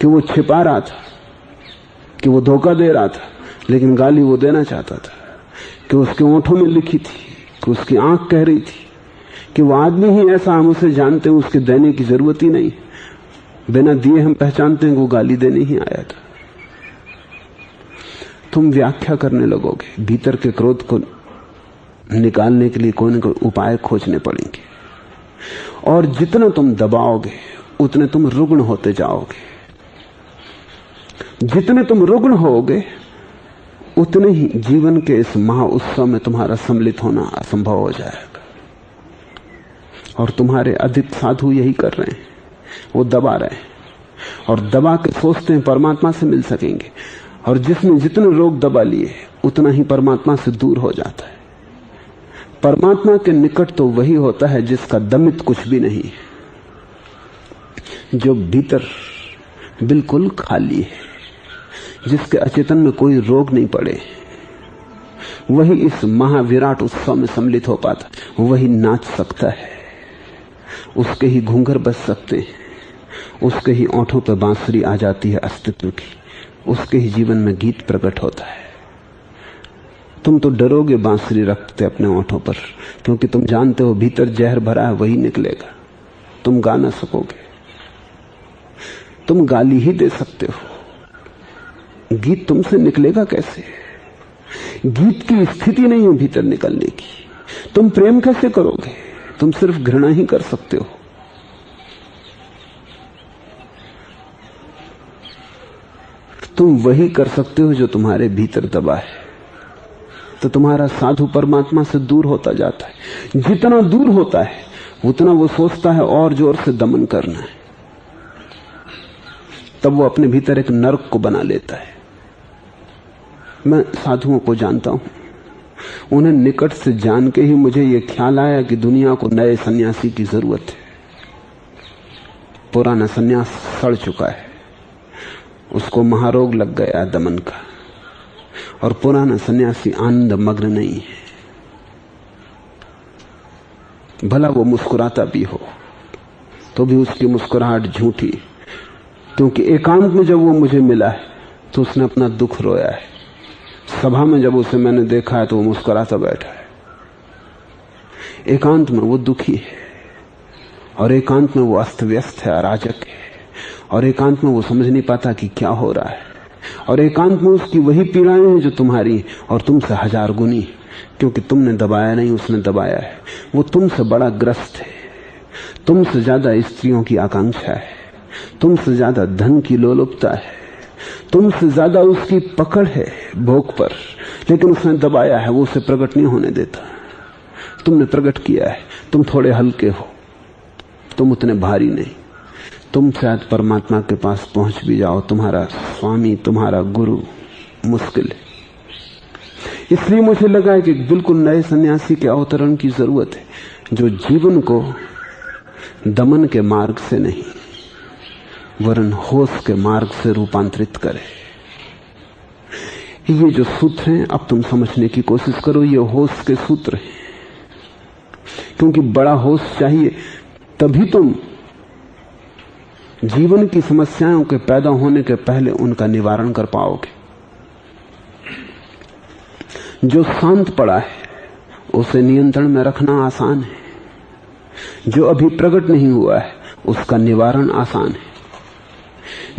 कि वो छिपा रहा था, कि वो धोखा दे रहा था, लेकिन गाली वो देना चाहता था, कि उसके होठों में लिखी थी, कि उसकी आंख कह रही थी कि वो आदमी ही ऐसा, हम उसे जानते हैं, उसके देने की जरूरत ही नहीं, बिना दिए हम पहचानते हैं कि वो गाली देने ही आया था। तुम व्याख्या करने लगोगे। भीतर के क्रोध को निकालने के लिए कोई न कोई उपाय खोजने पड़ेंगे, और जितना तुम दबाओगे उतने तुम रुग्ण होते जाओगे। जितने तुम रुग्ण होगे उतने ही जीवन के इस महा उत्सव में तुम्हारा सम्मिलित होना असंभव हो जाएगा। और तुम्हारे अधिक साधु यही कर रहे हैं, वो दबा रहे हैं और दबा के सोचते हैं परमात्मा से मिल सकेंगे, और जिसने जितने रोग दबा लिए उतना ही परमात्मा से दूर हो जाता है। परमात्मा के निकट तो वही होता है जिसका दमित कुछ भी नहीं है, जो भीतर बिल्कुल खाली है, जिसके अचेतन में कोई रोग नहीं पड़े। वही इस महाविराट उत्सव में सम्मिलित हो पाता, वही नाच सकता है, उसके ही घूंघर बज सकते हैं, उसके ही ओंठों पर बांसुरी आ जाती है अस्तित्व की, उसके ही जीवन में गीत प्रकट होता है। तुम तो डरोगे बांसुरी रखते अपने ओंठों पर, क्योंकि तुम जानते हो भीतर जहर भरा है, वही निकलेगा। तुम गा ना सकोगे, तुम गाली ही दे सकते हो, गीत तुमसे निकलेगा कैसे? गीत की स्थिति नहीं है भीतर निकलने की। तुम प्रेम कैसे करोगे? तुम सिर्फ घृणा ही कर सकते हो। तुम वही कर सकते हो जो तुम्हारे भीतर दबा है। तो तुम्हारा साधु परमात्मा से दूर होता जाता है। जितना दूर होता है उतना वो सोचता है और जोर से दमन करना है। तब वो अपने भीतर एक नरक को बना लेता है। मैं साधुओं को जानता हूं, उन्हें निकट से जान के ही मुझे ये ख्याल आया कि दुनिया को नए सन्यासी की जरूरत है। पुराना सन्यास सड़ चुका है, उसको महारोग लग गया दमन का, और पुराना सन्यासी आनंद मग्न नहीं है। भला वो मुस्कुराता भी हो तो भी उसकी मुस्कुराहट झूठी, क्योंकि एकांत में जब वो मुझे मिला है तो उसने अपना दुख रोया है। सभा में जब उसे मैंने देखा है तो वो मुस्कुराता बैठा है। एकांत में वो दुखी है, और एकांत में वो अस्त व्यस्त है, अराजक है, और एकांत में वो समझ नहीं पाता कि क्या हो रहा है। और एकांत में उसकी वही पीड़ाएं हैं जो तुम्हारी और तुमसे 1000 गुनी, क्योंकि तुमने दबाया नहीं, उसने दबाया है। वो तुमसे बड़ा ग्रस्त है, तुमसे ज्यादा स्त्रियों की आकांक्षा है, तुमसे ज्यादा धन की लोलुपता है, तुमसे ज्यादा उसकी पकड़ है भोग पर, लेकिन उसने दबाया है, वो उसे प्रकट नहीं होने देता। तुमने प्रकट किया है, तुम थोड़े हल्के हो, तुम उतने भारी नहीं। तुम शायद परमात्मा के पास पहुंच भी जाओ, तुम्हारा स्वामी, तुम्हारा गुरु मुश्किल है। इसलिए मुझे लगा है कि बिल्कुल नए सन्यासी के अवतरण की जरूरत है, जो जीवन को दमन के मार्ग से नहीं वरन होश के मार्ग से रूपांतरित करे। ये जो सूत्र हैं, अब तुम समझने की कोशिश करो, ये होश के सूत्र हैं। क्योंकि बड़ा होश चाहिए, तभी तुम जीवन की समस्याओं के पैदा होने के पहले उनका निवारण कर पाओगे। जो शांत पड़ा है उसे नियंत्रण में रखना आसान है, जो अभी प्रकट नहीं हुआ है उसका निवारण आसान है।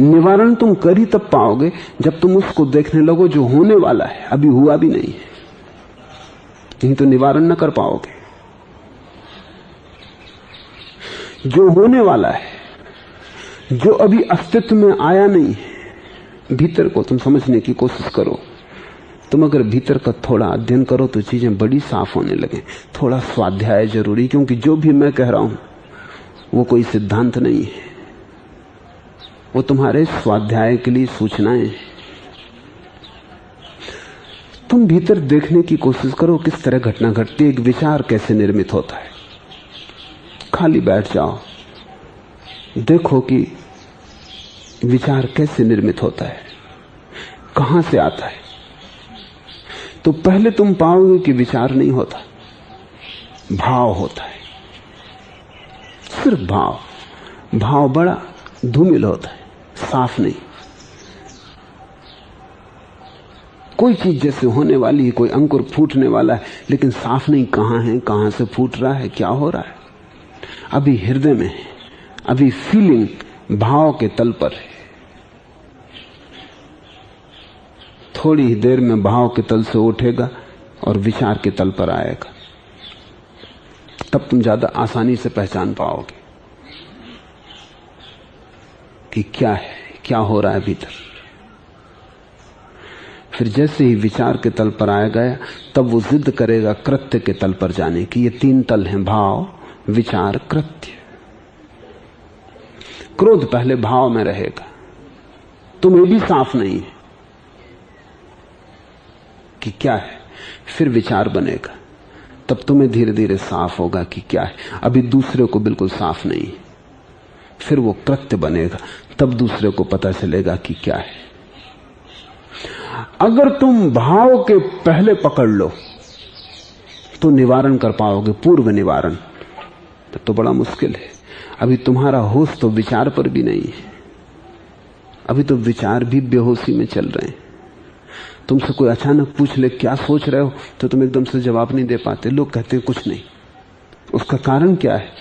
निवारण तुम कर ही तब पाओगे जब तुम उसको देखने लगो जो होने वाला है, अभी हुआ भी नहीं है, नहीं तो निवारण न कर पाओगे। जो होने वाला है, जो अभी अस्तित्व में आया नहीं है, भीतर को तुम समझने की कोशिश करो। तुम अगर भीतर का थोड़ा अध्ययन करो तो चीजें बड़ी साफ होने लगे। थोड़ा स्वाध्याय जरूरी, क्योंकि जो भी मैं कह रहा हूं वो कोई सिद्धांत नहीं है, वो तुम्हारे स्वाध्याय के लिए सूचनाएं हैं। तुम भीतर देखने की कोशिश करो किस तरह घटना घटती है, एक विचार कैसे निर्मित होता है। खाली बैठ जाओ, देखो कि विचार कैसे निर्मित होता है, कहां से आता है। तो पहले तुम पाओगे कि विचार नहीं होता, भाव होता है, सिर्फ भाव। भाव बड़ा धूमिल होता है, साफ नहीं। कोई चीज जैसे होने वाली है, कोई अंकुर फूटने वाला है, लेकिन साफ नहीं कहां है, कहां से फूट रहा है, क्या हो रहा है। अभी हृदय में है, अभी फीलिंग भाव के तल पर है। थोड़ी ही देर में भाव के तल से उठेगा और विचार के तल पर आएगा, तब तुम ज्यादा आसानी से पहचान पाओगे कि क्या है, क्या हो रहा है भीतर। फिर जैसे ही विचार के तल पर आएगा, तब वो जिद करेगा कृत्य के तल पर जाने की। ये तीन तल हैं, भाव, विचार, कृत्य। क्रोध पहले भाव में रहेगा, तुम्हें भी साफ नहीं है कि क्या है, फिर विचार बनेगा, तब तुम्हें धीरे धीरे साफ होगा कि क्या है। अभी दूसरे को बिल्कुल साफ नहीं है, फिर वो कृत्य बनेगा, तब दूसरे को पता चलेगा कि क्या है। अगर तुम भाव के पहले पकड़ लो तो निवारण कर पाओगे, पूर्व निवारण। तो बड़ा मुश्किल है। अभी तुम्हारा होश तो विचार पर भी नहीं है, अभी तो विचार भी बेहोशी में चल रहे हैं। तुमसे कोई अचानक पूछ ले क्या सोच रहे हो, तो तुम एकदम से जवाब नहीं दे पाते। लोग कहते हैं कुछ नहीं। उसका कारण क्या है?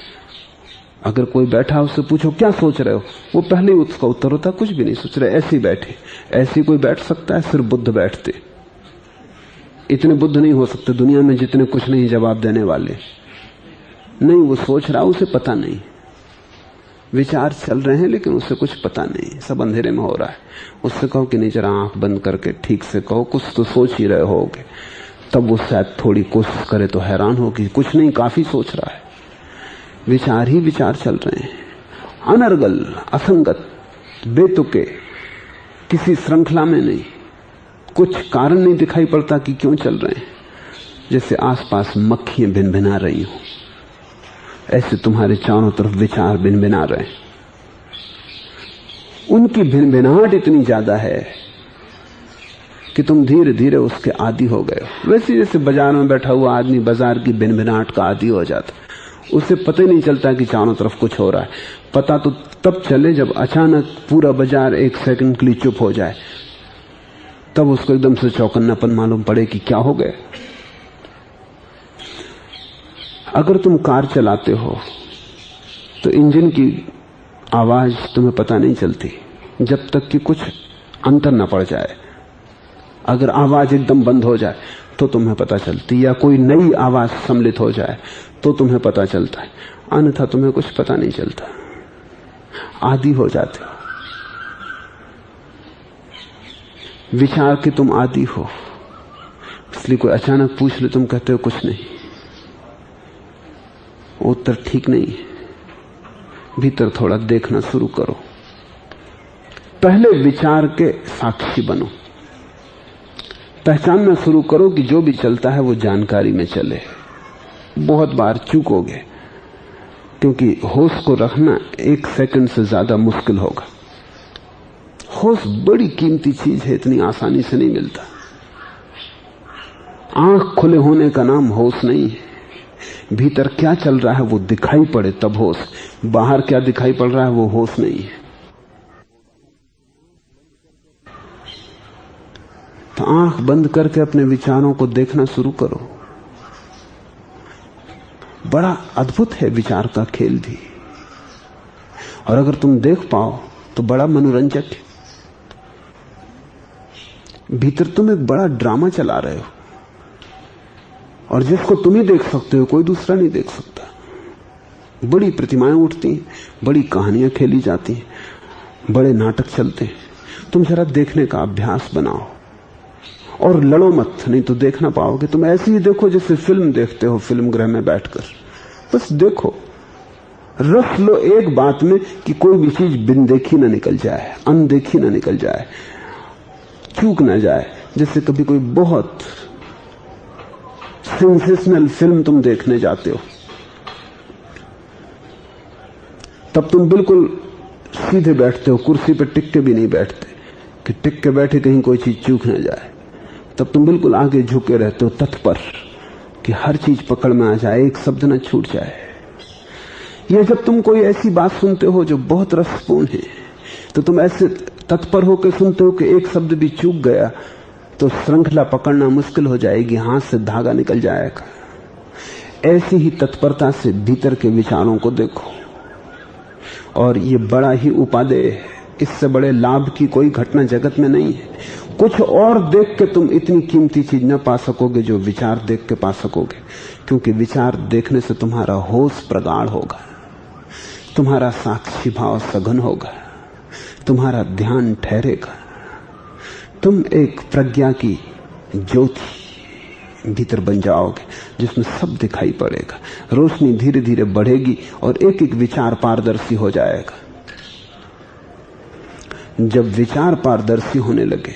अगर कोई बैठा उससे पूछो क्या सोच रहे हो, वो पहले ही उसका उत्तर होता कुछ भी नहीं सोच रहे, ऐसे ही बैठे। ऐसे कोई बैठ सकता है? सिर्फ बुद्ध बैठते। इतने बुद्ध नहीं हो सकते दुनिया में जितने कुछ नहीं जवाब देने वाले। नहीं, वो सोच रहा, उसे पता नहीं। विचार चल रहे हैं लेकिन उससे कुछ पता नहीं, सब अंधेरे में हो रहा है। उससे कहो कि नहीं, जरा आंख बंद करके ठीक से कहो, कुछ तो सोच ही रहे होगे। तब वो शायद थोड़ी कोशिश करे तो हैरान हो कि कुछ नहीं, काफी सोच रहा है। विचार ही विचार चल रहे हैं, अनर्गल, असंगत, बेतुके, किसी श्रृंखला में नहीं। कुछ कारण नहीं दिखाई पड़ता कि क्यों चल रहे हैं। जैसे आसपास मक्खियां भिनभिना रही हो, ऐसे तुम्हारे चारों तरफ विचार भिनभिना रहे हैं। उनकी भिनभिनाहट इतनी ज्यादा है कि तुम धीरे धीरे उसके आदी हो गए हो। वैसे जैसे बाजार में बैठा हुआ आदमी बाजार की भिनभिनाहट का आदी हो जाता, उसे पता ही नहीं चलता कि चारों तरफ कुछ हो रहा है। पता तो तब चले जब अचानक पूरा बाजार एक सेकंड के लिए चुप हो जाए, तब उसको एकदम से चौकन्नापन मालूम पड़े कि क्या हो गया। अगर तुम कार चलाते हो तो इंजन की आवाज तुम्हें पता नहीं चलती जब तक कि कुछ अंतर न पड़ जाए। अगर आवाज एकदम बंद हो जाए तो तुम्हें पता चलती, या कोई नई आवाज सम्मिलित हो जाए तो तुम्हें पता चलता है, अन्यथा तुम्हें कुछ पता नहीं चलता। आदी हो जाते हो। विचार के तुम आदी हो, इसलिए कोई अचानक पूछ ले तुम कहते हो कुछ नहीं। उत्तर ठीक नहीं है। भीतर थोड़ा देखना शुरू करो। पहले विचार के साक्षी बनो। पहचानना शुरू करो कि जो भी चलता है वो जानकारी में चले। बहुत बार चूकोगे, क्योंकि होश को रखना 1 सेकंड से ज्यादा मुश्किल होगा। होश बड़ी कीमती चीज है, इतनी आसानी से नहीं मिलता। आंख खुले होने का नाम होश नहीं है। भीतर क्या चल रहा है वो दिखाई पड़े तब होश, बाहर क्या दिखाई पड़ रहा है वो होश नहीं है। तो आंख बंद करके अपने विचारों को देखना शुरू करो। बड़ा अद्भुत है विचार का खेल भी, और अगर तुम देख पाओ तो बड़ा मनोरंजक है। भीतर तुम एक बड़ा ड्रामा चला रहे हो, और जिसको तुम ही देख सकते हो, कोई दूसरा नहीं देख सकता। बड़ी प्रतिमाएं उठती हैं, बड़ी कहानियां खेली जाती हैं, बड़े नाटक चलते हैं। तुम जरा देखने का अभ्यास बनाओ और लड़ो मत, नहीं तो देख ना पाओगे। तुम ऐसे ही देखो जैसे फिल्म देखते हो, फिल्म गृह में बैठकर। बस देखो, रख लो एक बात में कि कोई भी चीज बिन देखी ना निकल जाए, अनदेखी ना निकल जाए, चूक ना जाए। जैसे कभी कोई बहुत सेंसेशनल फिल्म तुम देखने जाते हो, तब तुम बिल्कुल सीधे बैठते हो, कुर्सी पर टिक के भी नहीं बैठते कि टिक के बैठे कहीं कोई चीज चूक ना जाए। तब तुम बिल्कुल आगे झुके रहते हो, तत्पर कि हर चीज पकड़ में आ जाए, एक शब्द न छूट जाए। या जब तुम कोई ऐसी बात सुनते हो जो बहुत रसपूर्ण है, तो तुम ऐसे तत्पर होकर सुनते हो कि एक शब्द भी चूक गया तो श्रृंखला पकड़ना मुश्किल हो जाएगी, हाथ से धागा निकल जाएगा। ऐसी ही तत्परता से भीतर के विचारों को देखो। और ये बड़ा ही उपादेय है, इससे बड़े लाभ की कोई घटना जगत में नहीं है। कुछ और देख के तुम इतनी कीमती चीज न पा सकोगे जो विचार देख के पा सकोगे, क्योंकि विचार देखने से तुम्हारा होश प्रगाढ़ होगा, तुम्हारा साक्षी भाव सघन होगा, तुम्हारा ध्यान ठहरेगा। तुम एक प्रज्ञा की ज्योति भीतर बन जाओगे जिसमें सब दिखाई पड़ेगा। रोशनी धीरे धीरे बढ़ेगी और एक एक विचार पारदर्शी हो जाएगा। जब विचार पारदर्शी होने लगे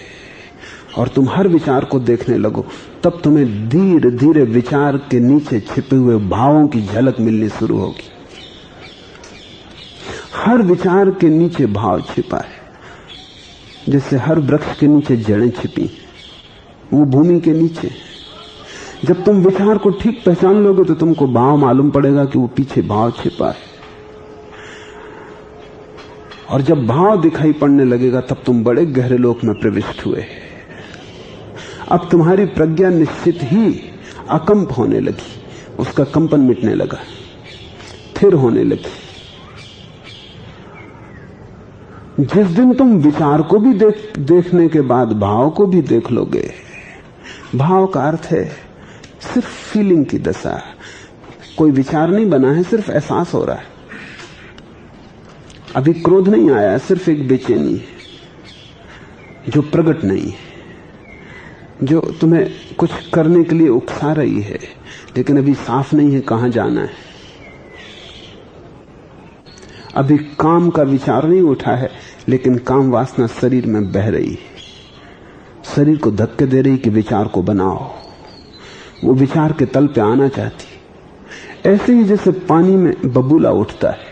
और तुम हर विचार को देखने लगो, तब तुम्हें धीरे धीरे विचार के नीचे छिपे हुए भावों की झलक मिलनी शुरू होगी। हर विचार के नीचे भाव छिपा है, जैसे हर वृक्ष के नीचे जड़ें छिपी, वो भूमि के नीचे। जब तुम विचार को ठीक पहचान लोगे तो तुमको भाव मालूम पड़ेगा कि वो पीछे भाव छिपा है। और जब भाव दिखाई पड़ने लगेगा तब तुम बड़े गहरे लोक में प्रविष्ट हुए। अब तुम्हारी प्रज्ञा निश्चित ही अकंप होने लगी, उसका कंपन मिटने लगा, स्थिर होने लगी। जिस दिन तुम विचार को भी देखने के बाद भाव को भी देख लोगे, भाव का अर्थ है सिर्फ फीलिंग की दशा, कोई विचार नहीं बना है, सिर्फ एहसास हो रहा है। अभी क्रोध नहीं आया, सिर्फ एक बेचैनी है जो प्रकट नहीं है, जो तुम्हें कुछ करने के लिए उकसा रही है, लेकिन अभी साफ नहीं है कहां जाना है। अभी काम का विचार नहीं उठा है, लेकिन काम वासना शरीर में बह रही है, शरीर को धक्के दे रही कि विचार को बनाओ। वो विचार के तल पे आना चाहती। ऐसे ही जैसे पानी में बबूला उठता है,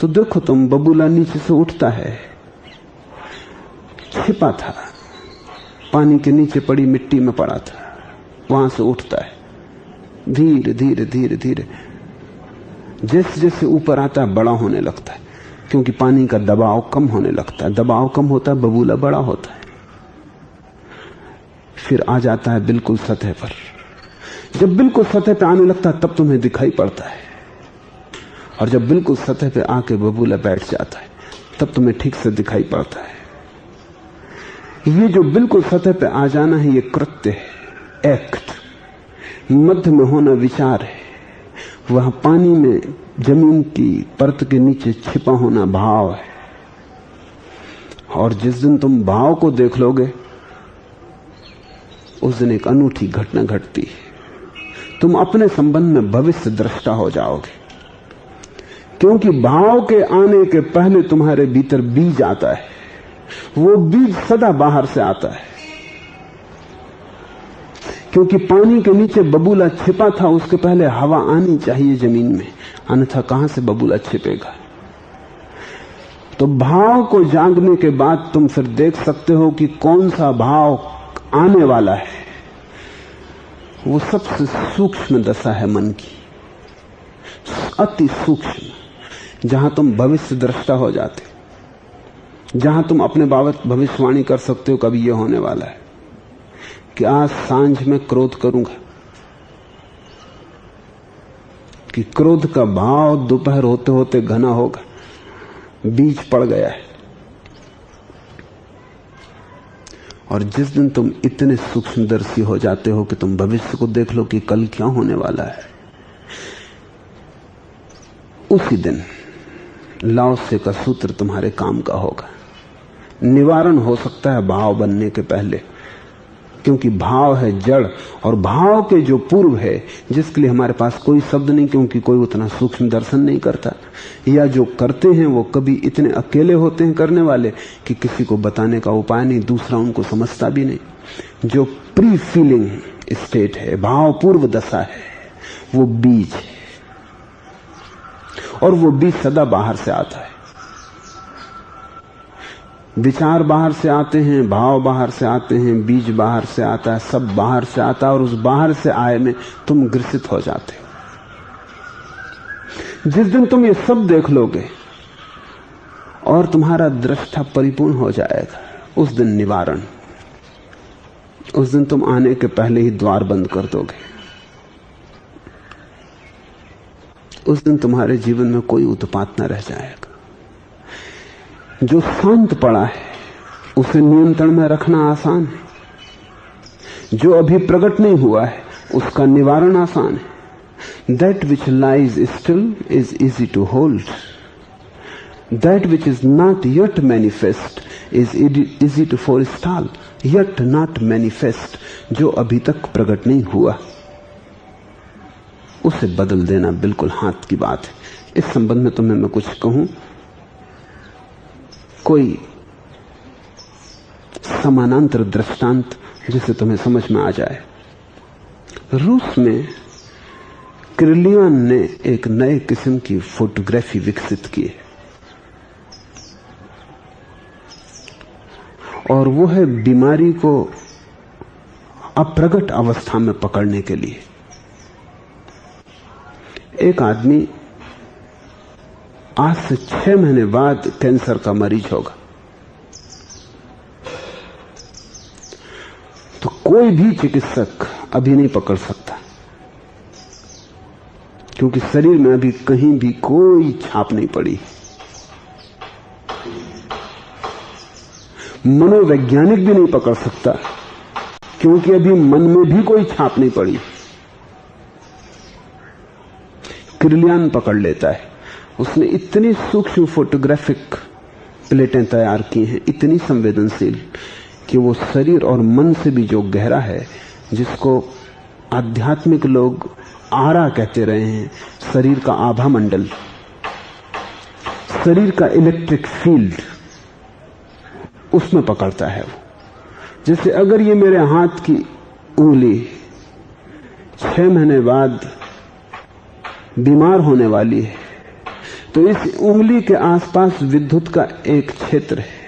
तो देखो तुम, बबूला नीचे से उठता है, छिपा था, पानी के नीचे पड़ी मिट्टी में पड़ा था, वहां से उठता है। धीरे धीरे धीरे धीरे जैसे जैसे ऊपर आता है बड़ा होने लगता है, क्योंकि पानी का दबाव कम होने लगता है। दबाव कम होता है, बबूला बड़ा होता है, फिर आ जाता है बिल्कुल सतह पर। जब बिल्कुल सतह पे आने लगता है तब तुम्हें दिखाई पड़ता है, और जब बिल्कुल सतह पे आके बबूला बैठ जाता है तब तुम्हें ठीक से दिखाई पड़ता है। ये जो बिल्कुल सतह पे आ जाना है, ये कृत्य है, एक्ट। मध्य में होना विचार है, वह पानी में जमीन की परत के नीचे छिपा होना भाव है। और जिस दिन तुम भाव को देख लोगे उस दिन एक अनूठी घटना घटती है। तुम अपने संबंध में भविष्य दृष्टा हो जाओगे, क्योंकि भाव के आने के पहले तुम्हारे भीतर बीज आता है। वो बीज सदा बाहर से आता है, क्योंकि पानी के नीचे बबूला छिपा था, उसके पहले हवा आनी चाहिए जमीन में, अन्यथा कहां से बबूला छिपेगा। तो भाव को जागने के बाद तुम फिर देख सकते हो कि कौन सा भाव आने वाला है। वो सबसे सूक्ष्म दशा है मन की, अति सूक्ष्म, जहां तुम भविष्य दृष्टा हो जाते, जहां तुम अपने बाबत भविष्यवाणी कर सकते हो कभी यह होने वाला है कि आज सांझ में क्रोध करूंगा, कि क्रोध का भाव दोपहर होते होते घना होगा, बीज पड़ गया है। और जिस दिन तुम इतने सूक्ष्मदर्शी हो जाते हो कि तुम भविष्य को देख लो कि कल क्या होने वाला है, उसी दिन लाओ से का सूत्र तुम्हारे काम का होगा। निवारण हो सकता है भाव बनने के पहले, क्योंकि भाव है जड़, और भाव के जो पूर्व है, जिसके लिए हमारे पास कोई शब्द नहीं, क्योंकि कोई उतना सूक्ष्म दर्शन नहीं करता, या जो करते हैं वो कभी इतने अकेले होते हैं करने वाले कि किसी को बताने का उपाय नहीं, दूसरा उनको समझता भी नहीं। जो प्री फीलिंग स्टेट है, भाव पूर्व दशा है, वो बीज है, और वो बीज सदा बाहर से आता है। विचार बाहर से आते हैं, भाव बाहर से आते हैं, बीज बाहर से आता है, सब बाहर से आता है, और उस बाहर से आए में तुम ग्रसित हो जाते हो। जिस दिन तुम ये सब देख लोगे और तुम्हारा दृष्टा परिपूर्ण हो जाएगा, उस दिन निवारण, उस दिन तुम आने के पहले ही द्वार बंद कर दोगे। उस दिन तुम्हारे जीवन में कोई उत्पात न रह जाएगा। जो शांत पड़ा है उसे नियंत्रण में रखना आसान है, जो अभी प्रकट नहीं हुआ है उसका निवारण आसान है। That which lies still is easy to hold. That which is not yet manifest is easy to forestall. Yet not manifest, जो अभी तक प्रकट नहीं हुआ उसे बदल देना बिल्कुल हाथ की बात है। इस संबंध में तुम्हें मैं कुछ कहूं, कोई समानांतर दृष्टांत जिसे तुम्हें समझ में आ जाए। रूस में क्रिलियन ने एक नए किस्म की फोटोग्राफी विकसित की है, और वो है बीमारी को अप्रगट अवस्था में पकड़ने के लिए। एक आदमी आज से 6 महीने बाद कैंसर का मरीज होगा, तो कोई भी चिकित्सक अभी नहीं पकड़ सकता, क्योंकि शरीर में अभी कहीं भी कोई छाप नहीं पड़ी। मनोवैज्ञानिक भी नहीं पकड़ सकता, क्योंकि अभी मन में भी कोई छाप नहीं पड़ी। क्रिलियन पकड़ लेता है। उसने इतनी सूक्ष्म फोटोग्राफिक प्लेटें तैयार की हैं, इतनी संवेदनशील, कि वो शरीर और मन से भी जो गहरा है, जिसको आध्यात्मिक लोग आरा कहते रहे हैं, शरीर का आभा मंडल, शरीर का इलेक्ट्रिक फील्ड, उसमें पकड़ता है वो। जैसे अगर ये मेरे हाथ की उंगली 6 महीने बाद बीमार होने वाली है, तो इस उंगली के आसपास विद्युत का एक क्षेत्र है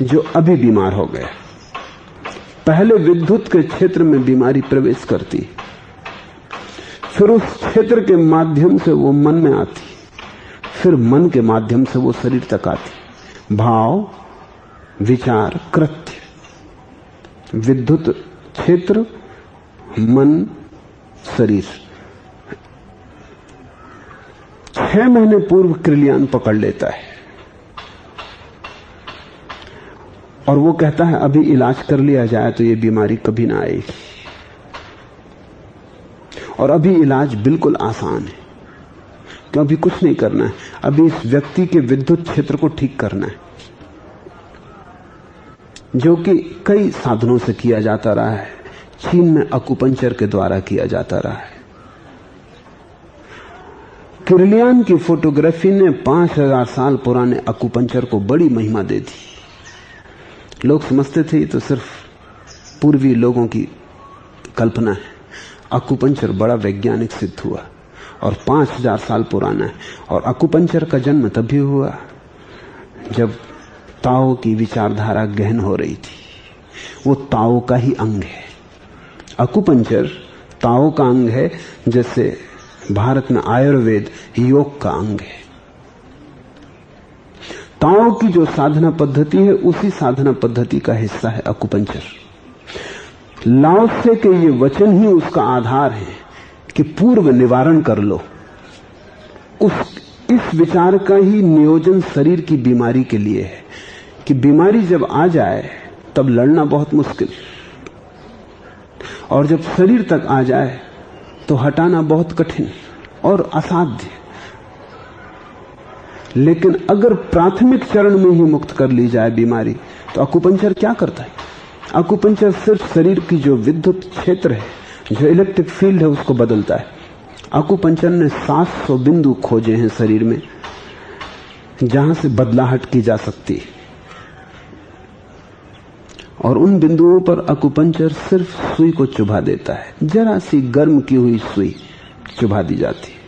जो अभी बीमार हो गया। पहले विद्युत के क्षेत्र में बीमारी प्रवेश करती, फिर उस क्षेत्र के माध्यम से वो मन में आती, फिर मन के माध्यम से वो शरीर तक आती। भाव, विचार, कृत्य, विद्युत क्षेत्र, मन, शरीर। 6 महीने पूर्व क्रिलियन पकड़ लेता है और वो कहता है अभी इलाज कर लिया जाए तो ये बीमारी कभी ना आएगी। और अभी इलाज बिल्कुल आसान है, क्यों अभी कुछ नहीं करना है, अभी इस व्यक्ति के विद्युत क्षेत्र को ठीक करना है। जो कि कई साधनों से किया जाता रहा है। चीन में अकुपंचर के द्वारा किया जाता रहा है। किर्लियान की फोटोग्राफी ने 5000 साल पुराने अकुपंचर को बड़ी महिमा दे दी। लोग समझते थे ये तो सिर्फ पूर्वी लोगों की कल्पना है। अकुपंचर बड़ा वैज्ञानिक सिद्ध हुआ और 5000 साल पुराना है। और अकुपंचर का जन्म तभी हुआ जब ताओ की विचारधारा गहन हो रही थी। वो ताओ का ही अंग है। अकुपंचर ताओ का अंग है, जैसे भारत में आयुर्वेद योग का अंग है। ताओ की जो साधना पद्धति है उसी साधना पद्धति का हिस्सा है अकुपंचर। लाओ त्से के ये वचन ही उसका आधार है कि पूर्व निवारण कर लो। इस विचार का ही नियोजन शरीर की बीमारी के लिए है कि बीमारी जब आ जाए तब लड़ना बहुत मुश्किल, और जब शरीर तक आ जाए तो हटाना बहुत कठिन और असाध्य। लेकिन अगर प्राथमिक चरण में ही मुक्त कर ली जाए बीमारी, तो अकुपंचर क्या करता है? अकुपंचर सिर्फ शरीर की जो विद्युत क्षेत्र है, जो इलेक्ट्रिक फील्ड है, उसको बदलता है। अकुपंचर ने 700 बिंदु खोजे हैं शरीर में जहां से बदलाहट की जा सकती है, और उन बिंदुओं पर अकुपंचर सिर्फ सुई को चुभा देता है। जरा सी गर्म की हुई सुई चुभा दी जाती है।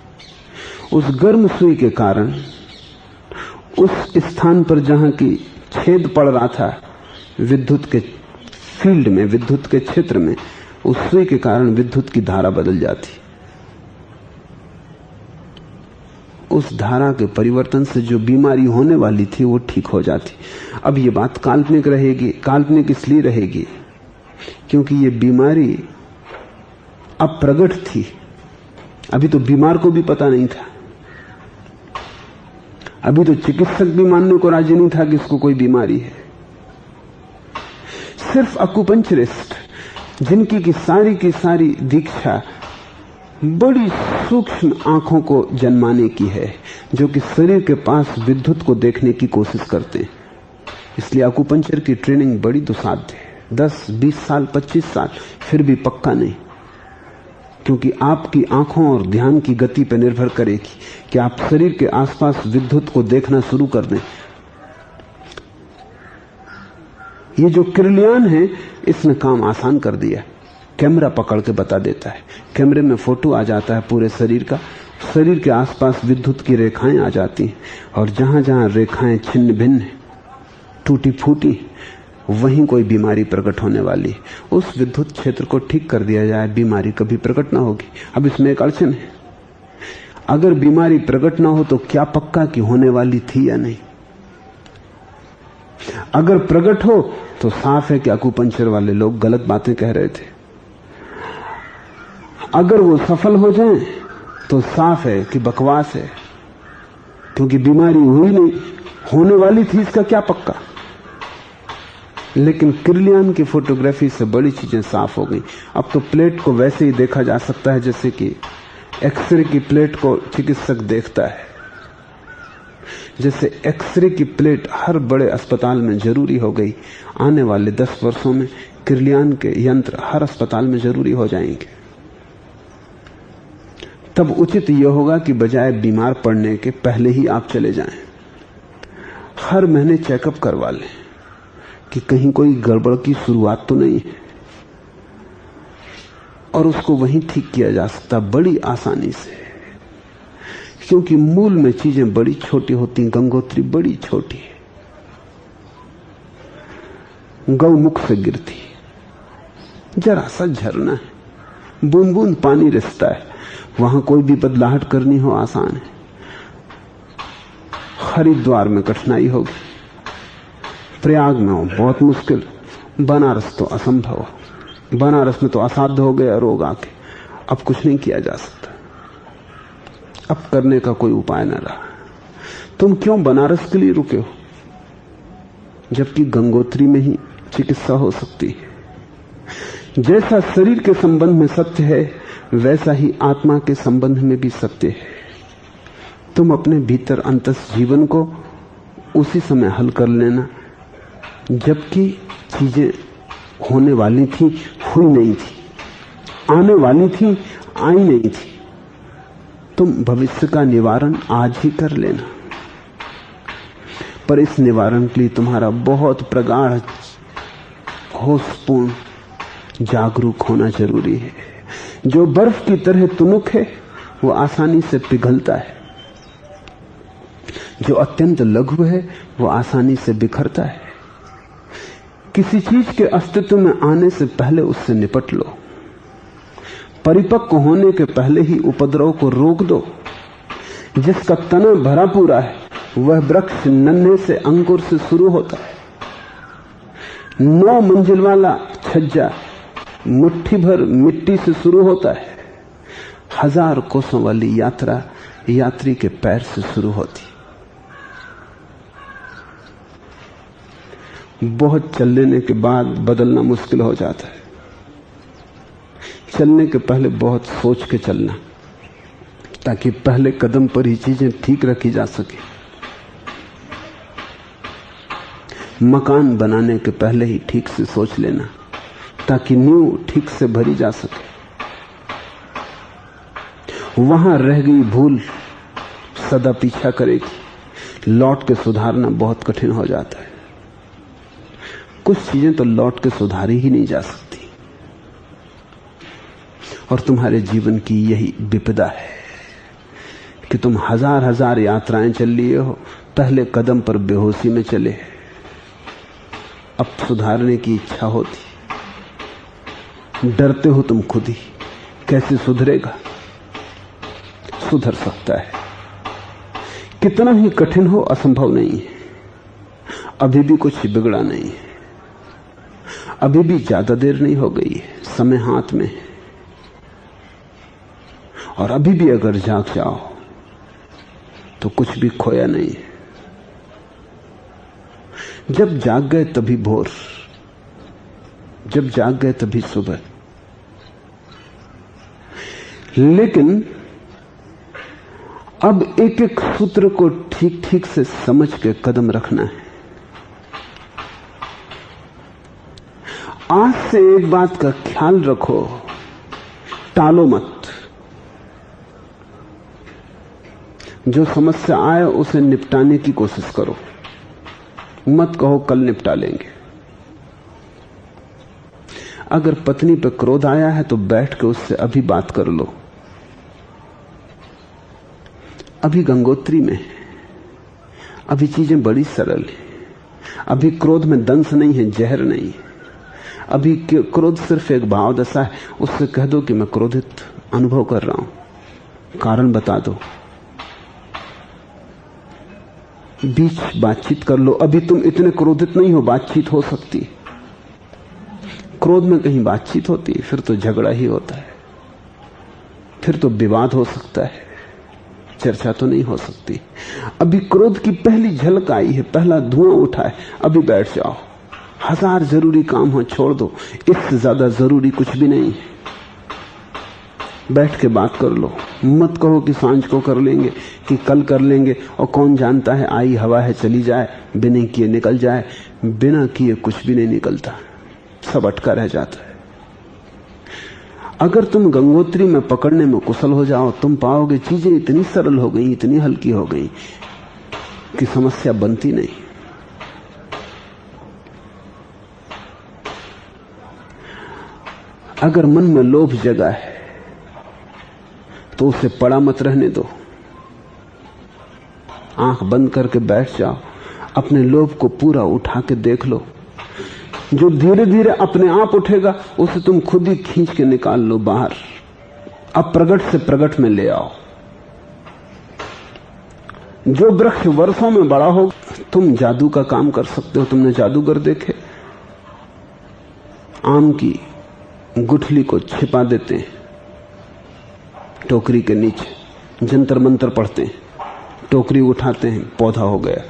उस गर्म सुई के कारण उस स्थान पर जहां की छेद पड़ रहा था विद्युत के फील्ड में, विद्युत के क्षेत्र में, उस सुई के कारण विद्युत की धारा बदल जाती। उस धारा के परिवर्तन से जो बीमारी होने वाली थी वो ठीक हो जाती। अब ये बात काल्पनिक रहेगी। काल्पनिक इसलिए रहेगी क्योंकि ये बीमारी अब प्रकट थी। अभी तो बीमार को भी पता नहीं था। अभी तो चिकित्सक भी मानने को राजी नहीं था कि इसको कोई बीमारी है। सिर्फ अकुपंचरिस्ट, जिनकी की सारी दीक्षा बड़ी सूक्ष्म आंखों को जन्माने की है, जो कि शरीर के पास विद्युत को देखने की कोशिश करते हैं। इसलिए अकुपंचर की ट्रेनिंग बड़ी दुस्साध्य है। 10, 20 साल, 25 साल, फिर भी पक्का नहीं, क्योंकि आपकी आंखों और ध्यान की गति पर निर्भर करेगी कि आप शरीर के आसपास विद्युत को देखना शुरू कर दें। ये जो किर्लियान है, इसने काम आसान कर दिया। कैमरा पकड़ के बता देता है। कैमरे में फोटो आ जाता है पूरे शरीर का। शरीर के आसपास विद्युत की रेखाएं आ जाती हैं, और जहां जहां रेखाएं छिन्न भिन्न है, टूटी फूटी, वहीं कोई बीमारी प्रकट होने वाली है। उस विद्युत क्षेत्र को ठीक कर दिया जाए, बीमारी कभी प्रकट ना होगी। अब इसमें एक अड़चन है। अगर बीमारी प्रकट ना हो तो क्या पक्का कि होने वाली थी या नहीं? अगर प्रकट हो तो साफ है कि अकुपंचर वाले लोग गलत बातें कह रहे थे। अगर वो सफल हो जाएं तो साफ है कि बकवास है, क्योंकि बीमारी हुई नहीं, होने वाली थी, इसका क्या पक्का। लेकिन किर्लियान की फोटोग्राफी से बड़ी चीजें साफ हो गई। अब तो प्लेट को वैसे ही देखा जा सकता है जैसे कि एक्सरे की प्लेट को चिकित्सक देखता है। जैसे एक्सरे की प्लेट हर बड़े अस्पताल में जरूरी हो गई, आने वाले 10 वर्षों में किर्लियान के यंत्र हर अस्पताल में जरूरी हो जाएंगे। तब उचित यह होगा कि बजाय बीमार पड़ने के पहले ही आप चले जाएं। हर महीने चेकअप करवा लें कि कहीं कोई गड़बड़ की शुरुआत तो नहीं है, और उसको वहीं ठीक किया जा सकता बड़ी आसानी से, क्योंकि मूल में चीजें बड़ी छोटी होती। गंगोत्री बड़ी छोटी है, गौमुख से गिरती, जरा सा झरना है, बूंद बूंद पानी रिसता है, वहां कोई भी बदलाहट करनी हो आसान है। हरिद्वार में कठिनाई होगी, प्रयाग में हो बहुत मुश्किल, बनारस तो असंभव हो। बनारस में तो असाध्य हो गया रोग आके, अब कुछ नहीं किया जा सकता, अब करने का कोई उपाय न रहा। तुम क्यों बनारस के लिए रुके हो जबकि गंगोत्री में ही चिकित्सा हो सकती है। जैसा शरीर के संबंध में सत्य है, वैसा ही आत्मा के संबंध में भी सत्य है। तुम अपने भीतर अंतस जीवन को उसी समय हल कर लेना जबकि चीजें होने वाली थी, हुई नहीं थी, आने वाली थी, आई नहीं थी। तुम भविष्य का निवारण आज ही कर लेना, पर इस निवारण के लिए तुम्हारा बहुत प्रगाढ़ होशपूर्ण जागरूक होना जरूरी है। जो बर्फ की तरह तुनुक है वो आसानी से पिघलता है, जो अत्यंत लघु है वो आसानी से बिखरता है। किसी चीज के अस्तित्व में आने से पहले उससे निपट लो, परिपक्व होने के पहले ही उपद्रव को रोक दो। जिसका तना भरा पूरा है वह वृक्ष नन्हे से अंकुर से शुरू होता है। 9 मंजिल वाला छज्जा मुट्ठी भर मिट्टी से शुरू होता है। 1000 कोसों वाली यात्रा यात्री के पैर से शुरू होती। बहुत चल लेने के बाद बदलना मुश्किल हो जाता है। चलने के पहले बहुत सोच के चलना, ताकि पहले कदम पर ही चीजें ठीक रखी जा सके। मकान बनाने के पहले ही ठीक से सोच लेना, ताकि नींव ठीक से भरी जा सके। वहां रह गई भूल सदा पीछा करेगी, लौट के सुधारना बहुत कठिन हो जाता है। कुछ चीजें तो लौट के सुधारी ही नहीं जा सकती, और तुम्हारे जीवन की यही विपदा है कि तुम हजार यात्राएं चल लिए हो, पहले कदम पर बेहोशी में चले। अब सुधारने की इच्छा होती, डरते हो तुम खुद ही, कैसे सुधरेगा? सुधर सकता है, कितना ही कठिन हो असंभव नहीं है। अभी भी कुछ बिगड़ा नहीं है, अभी भी ज्यादा देर नहीं हो गई है, समय हाथ में है। और अभी भी अगर जाग जाओ तो कुछ भी खोया नहीं है। जब जाग गए तभी भोर, जब जाग गए तभी सुबह। लेकिन अब एक एक सूत्र को ठीक ठीक से समझ के कदम रखना है। आज से एक बात का ख्याल रखो, टालो मत। जो समस्या आए उसे निपटाने की कोशिश करो, मत कहो कल निपटा लेंगे। अगर पत्नी पे क्रोध आया है तो बैठ के उससे अभी बात कर लो। अभी गंगोत्री में, अभी चीजें बड़ी सरल हैं। अभी क्रोध में दंश नहीं है, जहर नहीं है। अभी क्रोध सिर्फ एक भाव दशा है। उससे कह दो कि मैं क्रोधित अनुभव कर रहा हूं, कारण बता दो, बीच बातचीत कर लो। अभी तुम इतने क्रोधित नहीं हो, बातचीत हो सकती। क्रोध में कहीं बातचीत होती है, फिर तो झगड़ा ही होता है, फिर तो विवाद हो सकता है, चर्चा तो नहीं हो सकती। अभी क्रोध की पहली झलक आई है, पहला धुआं उठा है, अभी बैठ जाओ। 1000 जरूरी काम हो छोड़ दो, इससे ज्यादा जरूरी कुछ भी नहीं है। बैठ के बात कर लो, मत कहो कि सांझ को कर लेंगे, कि कल कर लेंगे, और कौन जानता है आई हवा है चली जाए, बिना किए निकल जाए। बिना किए कुछ भी नहीं निकलता, सब अटका रह जाता है। अगर तुम गंगोत्री में पकड़ने में कुशल हो जाओ, तुम पाओगे चीजें इतनी सरल हो गई, इतनी हल्की हो गई कि समस्या बनती नहीं। अगर मन में लोभ जगा है तो उसे पड़ा मत रहने दो, आंख बंद करके बैठ जाओ, अपने लोभ को पूरा उठा के देख लो। जो धीरे धीरे अपने आप उठेगा उसे तुम खुद ही खींच के निकाल लो बाहर, अप्रगट से प्रगट में ले आओ। जो वृक्ष वर्षों में बड़ा हो, तुम जादू का काम कर सकते हो। तुमने जादूगर देखे, आम की गुठली को छिपा देते हैं टोकरी के नीचे, जंतर मंतर पढ़ते हैं, टोकरी उठाते हैं, पौधा हो गया।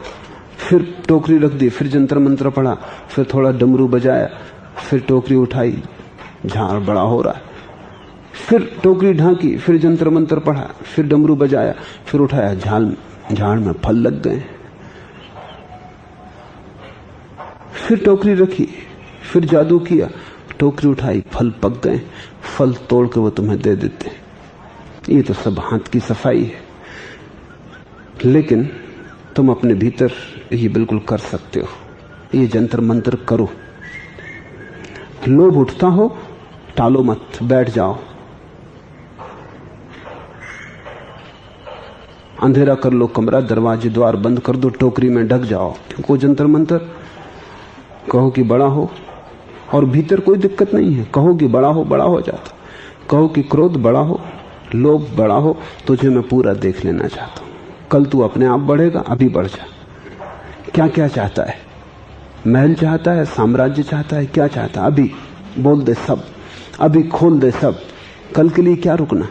फिर टोकरी रख दी, फिर जंतर मंत्र पढ़ा, फिर थोड़ा डमरू बजाया, फिर टोकरी उठाई, झाड़ बड़ा हो रहा है। फिर टोकरी ढांकी, फिर जंतर मंत्र पढ़ा, फिर डमरू बजाया, फिर उठाया, झाड़ में फल लग गए। फिर टोकरी रखी, फिर जादू किया, टोकरी उठाई, फल पक गए, फल तोड़ के वो तुम्हें दे देते। ये तो सब हाथ की सफाई है, लेकिन तुम अपने भीतर ये बिल्कुल कर सकते हो। ये जंतर मंत्र करो। लोभ उठता हो, टालो मत, बैठ जाओ, अंधेरा कर लो कमरा, दरवाजे द्वार बंद कर दो, टोकरी में ढक जाओ। क्योंकि जंतर मंतर कहो कि बड़ा हो, और भीतर कोई दिक्कत नहीं है। कहो कि बड़ा हो, बड़ा हो जाता। कहो कि क्रोध बड़ा हो, लोभ बड़ा हो, तुझे मैं पूरा देख लेना चाहता हूं। कल तू अपने आप बढ़ेगा, अभी बढ़ जा। क्या क्या चाहता है? महल चाहता है, साम्राज्य चाहता है, क्या चाहता है? अभी बोल दे सब, अभी खोल दे सब। कल के लिए क्या रुकना?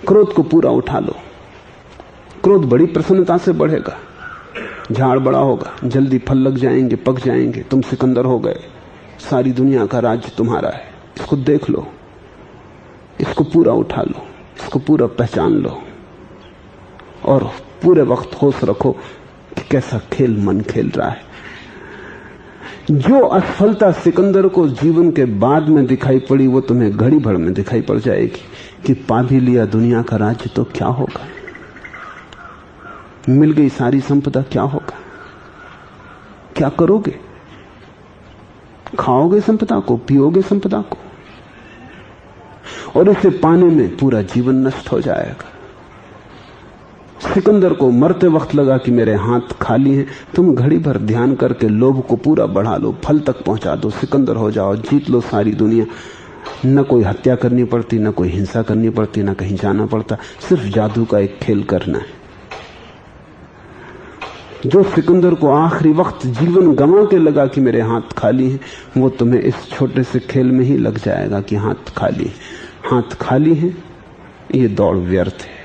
क्रोध को पूरा उठा लो। क्रोध बड़ी प्रसन्नता से बढ़ेगा, झाड़ बड़ा होगा, जल्दी फल लग जाएंगे, पक जाएंगे, तुम सिकंदर हो गए, सारी दुनिया का राज्य तुम्हारा है। इसको देख लो, इसको पूरा उठा लो, इसको पूरा पहचान लो, और पूरे वक्त होश रखो कि कैसा खेल मन खेल रहा है। जो असफलता सिकंदर को जीवन के बाद में दिखाई पड़ी, वो तुम्हें घड़ी भर में दिखाई पड़ जाएगी कि पा भी लिया दुनिया का राज्य तो क्या होगा, मिल गई सारी संपदा, क्या होगा, क्या करोगे? खाओगे संपदा को, पियोगे संपदा को, और इसे पाने में पूरा जीवन नष्ट हो जाएगा। सिकंदर को मरते वक्त लगा कि मेरे हाथ खाली हैं। तुम घड़ी भर ध्यान करके लोभ को पूरा बढ़ा लो, फल तक पहुंचा दो, सिकंदर हो जाओ, जीत लो सारी दुनिया। न कोई हत्या करनी पड़ती, न कोई हिंसा करनी पड़ती, न कहीं जाना पड़ता, सिर्फ जादू का एक खेल करना है। जो सिकंदर को आखिरी वक्त जीवन गंवा के लगा कि मेरे हाथ खाली हैं, वो तुम्हें इस छोटे से खेल में ही लग जाएगा कि हाथ खाली है। हाथ खाली है, ये दौड़ व्यर्थ है।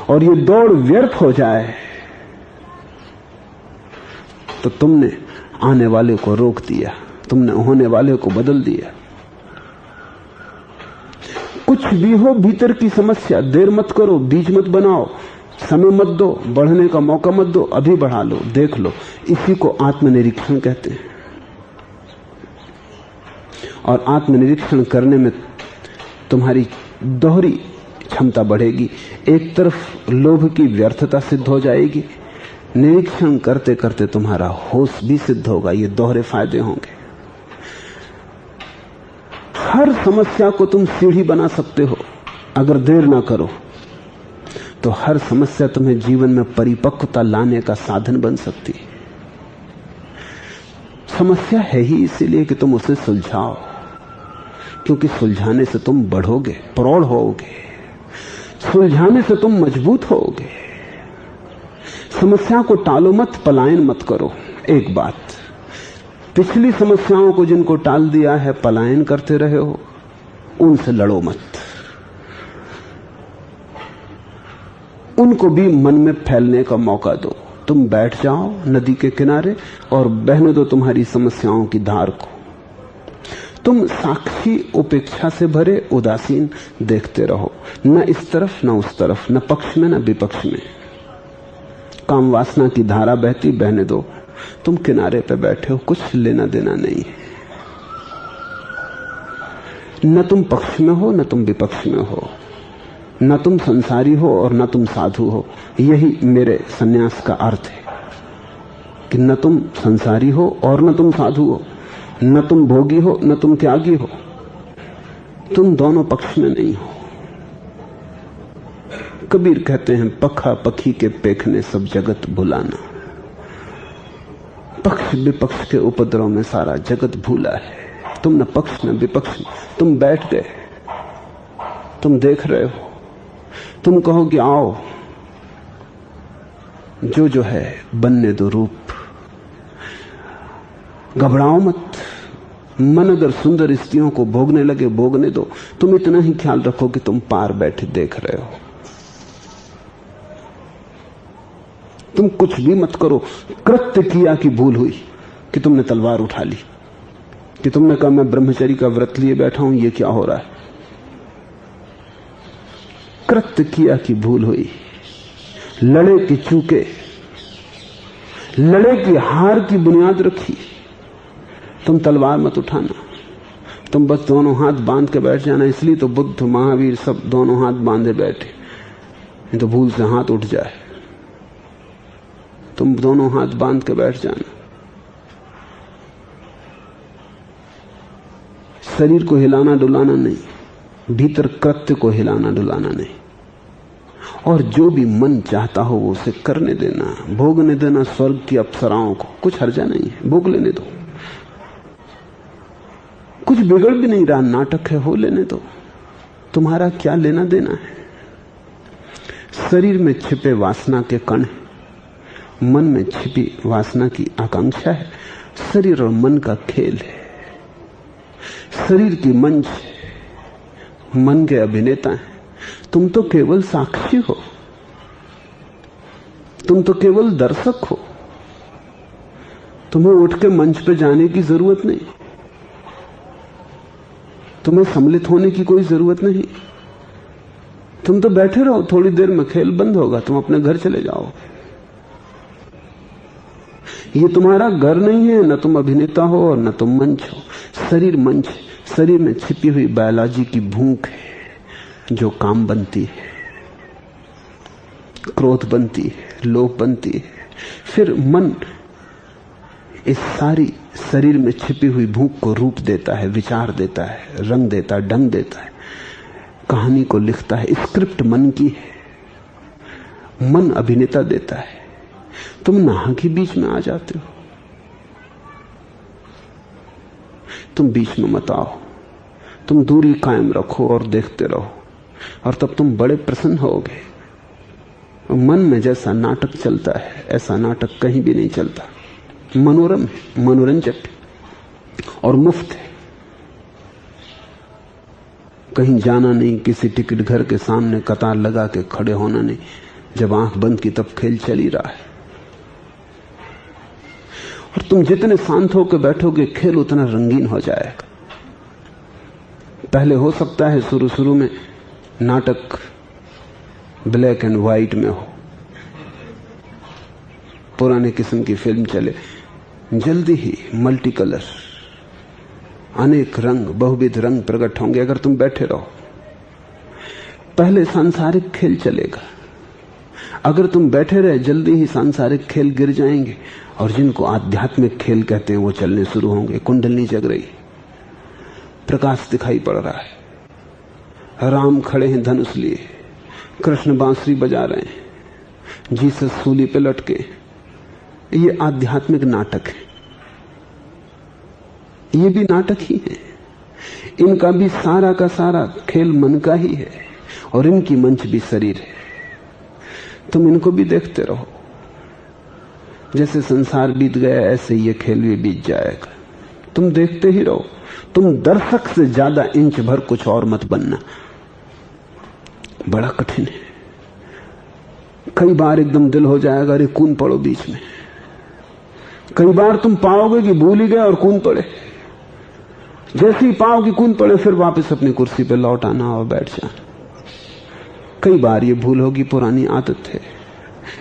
और ये दौड़ व्यर्थ हो जाए तो तुमने आने वाले को रोक दिया, तुमने होने वाले को बदल दिया। कुछ भी हो भीतर की समस्या, देर मत करो, बीज मत बनाओ, समय मत दो, बढ़ने का मौका मत दो, अभी बढ़ा लो, देख लो। इसी को आत्मनिरीक्षण कहते हैं। और आत्मनिरीक्षण करने में तुम्हारी दोहरी क्षमता बढ़ेगी। एक तरफ लोभ की व्यर्थता सिद्ध हो जाएगी, निरीक्षण करते करते तुम्हारा होश भी सिद्ध होगा। ये दोहरे फायदे होंगे। हर समस्या को तुम सीढ़ी बना सकते हो अगर देर ना करो, तो हर समस्या तुम्हें जीवन में परिपक्वता लाने का साधन बन सकती है। समस्या है ही इसीलिए कि तुम उसे सुलझाओ, क्योंकि सुलझाने से तुम बढ़ोगे, प्रौढ़ होगे, सुलझाने से तुम मजबूत होगे। समस्या को टालो मत, पलायन मत करो। एक बात, पिछली समस्याओं को जिनको टाल दिया है, पलायन करते रहे हो, उनसे लड़ो मत। उनको भी मन में फैलने का मौका दो। तुम बैठ जाओ नदी के किनारे और बहने दो तुम्हारी समस्याओं की धार को। तुम साक्षी उपेक्षा से भरे उदासीन देखते रहो, न इस तरफ न उस तरफ, न पक्ष में न विपक्ष में। काम वासना की धारा बहती, बहने दो। तुम किनारे पे बैठे हो, कुछ लेना देना नहीं है। न तुम पक्ष में हो न तुम विपक्ष में हो, न तुम संसारी हो और न तुम साधु हो। यही मेरे सन्यास का अर्थ है कि न तुम संसारी हो और न तुम साधु हो, न तुम भोगी हो न तुम त्यागी हो, तुम दोनों पक्ष में नहीं हो। कबीर कहते हैं, पखा पखी के पेखने सब जगत भुलाना। पक्ष विपक्ष के उपद्रव में सारा जगत भूला है। तुम न पक्ष न विपक्ष, तुम बैठ गए, तुम देख रहे हो। तुम कहो कि आओ, जो है बनने दो रूप, घबराओ मत। मन अगर सुंदर स्त्रियों को भोगने लगे, भोगने दो। तुम इतना ही ख्याल रखो कि तुम पार बैठे देख रहे हो। तुम कुछ भी मत करो। कृत्य किया कि भूल हुई कि तुमने तलवार उठा ली, कि तुमने कहा मैं ब्रह्मचर्य का व्रत लिए बैठा हूं, ये क्या हो रहा है। कृत्य किया कि भूल हुई, लड़े कि चूके, लड़े की हार की बुनियाद रखी, तुम तलवार मत उठाना, तुम बस दोनों हाथ बांध के बैठ जाना। इसलिए तो बुद्ध महावीर सब दोनों हाथ बांधे बैठे, नहीं तो भूल से हाथ उठ जाए। तुम दोनों हाथ बांध के बैठ जाना। शरीर को हिलाना डुलाना नहीं, भीतर कृत्य को हिलाना डुलाना नहीं। और जो भी मन चाहता हो वो उसे करने देना, भोगने देना स्वर्ग की अप्सराओं को। कुछ हर्जा नहीं है, भोग लेने दो। कुछ बिगड़ भी नहीं रहा, नाटक है, हो लेने दो। तुम्हारा क्या लेना देना है? शरीर में छिपे वासना के कण है, मन में छिपी वासना की आकांक्षा है। शरीर और मन का खेल है। शरीर की मंच, मन के अभिनेता हैं। तुम तो केवल साक्षी हो, तुम तो केवल दर्शक हो। तुम्हें उठ के मंच पे जाने की जरूरत नहीं, तुम्हें सम्मिलित होने की कोई जरूरत नहीं। तुम तो बैठे रहो, थोड़ी देर में खेल बंद होगा, तुम अपने घर चले जाओ। ये तुम्हारा घर नहीं है, न तुम अभिनेता हो और न तुम मंच हो। शरीर मंच है। शरीर में छिपी हुई बायोलॉजी की भूख है, जो काम बनती है, क्रोध बनती है, लोभ बनती है। फिर मन इस सारी शरीर में छिपी हुई भूख को रूप देता है, विचार देता है, रंग देता है, ढंग देता है, कहानी को लिखता है। स्क्रिप्ट मन की है, मन अभिनेता देता है। तुम नाहक ही बीच में आ जाते हो। तुम बीच में मत आओ, तुम दूरी कायम रखो और देखते रहो, और तब तुम बड़े प्रसन्न होगे। मन में जैसा नाटक चलता है ऐसा नाटक कहीं भी नहीं चलता। मनोरम है, मनोरंजक है और मुफ्त है। कहीं जाना नहीं, किसी टिकट घर के सामने कतार लगा के खड़े होना नहीं। जब आंख बंद की तब खेल चल ही रहा है। और तुम जितने शांत होकर बैठोगे खेल उतना रंगीन हो जाएगा। पहले हो सकता है शुरू में नाटक ब्लैक एंड व्हाइट में हो, पुराने किस्म की फिल्म चले। जल्दी ही मल्टी कलर, अनेक रंग, बहुविध रंग प्रकट होंगे अगर तुम बैठे रहो। पहले सांसारिक खेल चलेगा। अगर तुम बैठे रहे जल्दी ही सांसारिक खेल गिर जाएंगे और जिनको आध्यात्मिक खेल कहते हैं वो चलने शुरू होंगे। कुंडली जग रही, प्रकाश दिखाई पड़ रहा है। राम खड़े हैं धनुष लिए, कृष्ण बांसुरी बजा रहे हैं, जीसस सूली पे लटके। ये आध्यात्मिक नाटक है। ये भी नाटक ही है। इनका भी सारा का सारा खेल मन का ही है और इनकी मंच भी शरीर है। तुम इनको भी देखते रहो। जैसे संसार बीत गया ऐसे ये खेल भी बीत जाएगा। तुम देखते ही रहो। तुम दर्शक से ज्यादा इंच भर कुछ और मत बनना। बड़ा कठिन है। कई बार एकदम दिल हो जाएगा अरे कूद पड़ो बीच में। कई बार तुम पाओगे कि भूल ही गए और कूद पड़े। जैसे ही पाओ कि कूद पड़े फिर वापस अपनी कुर्सी पे लौट आना और बैठ जाना। कई बार ये भूल होगी, पुरानी आदत है।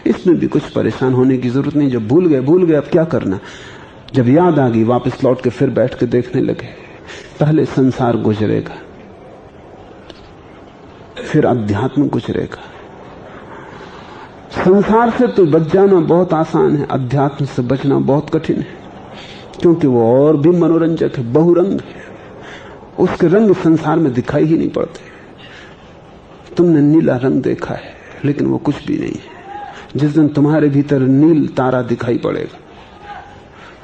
इसमें भी कुछ परेशान होने की जरूरत नहीं। जब भूल गए अब क्या करना। जब याद आ गई वापस लौट के फिर बैठ के देखने लगे। पहले संसार गुजरेगा, फिर अध्यात्म गुजरेगा। संसार से तो बच जाना बहुत आसान है, अध्यात्म से बचना बहुत कठिन है, क्योंकि वो और भी मनोरंजक है, बहुरंग है। उसके रंग संसार में दिखाई ही नहीं पड़ते। तुमने नीला रंग देखा है लेकिन वो कुछ भी नहीं है। जिस दिन तुम्हारे भीतर नील तारा दिखाई पड़ेगा,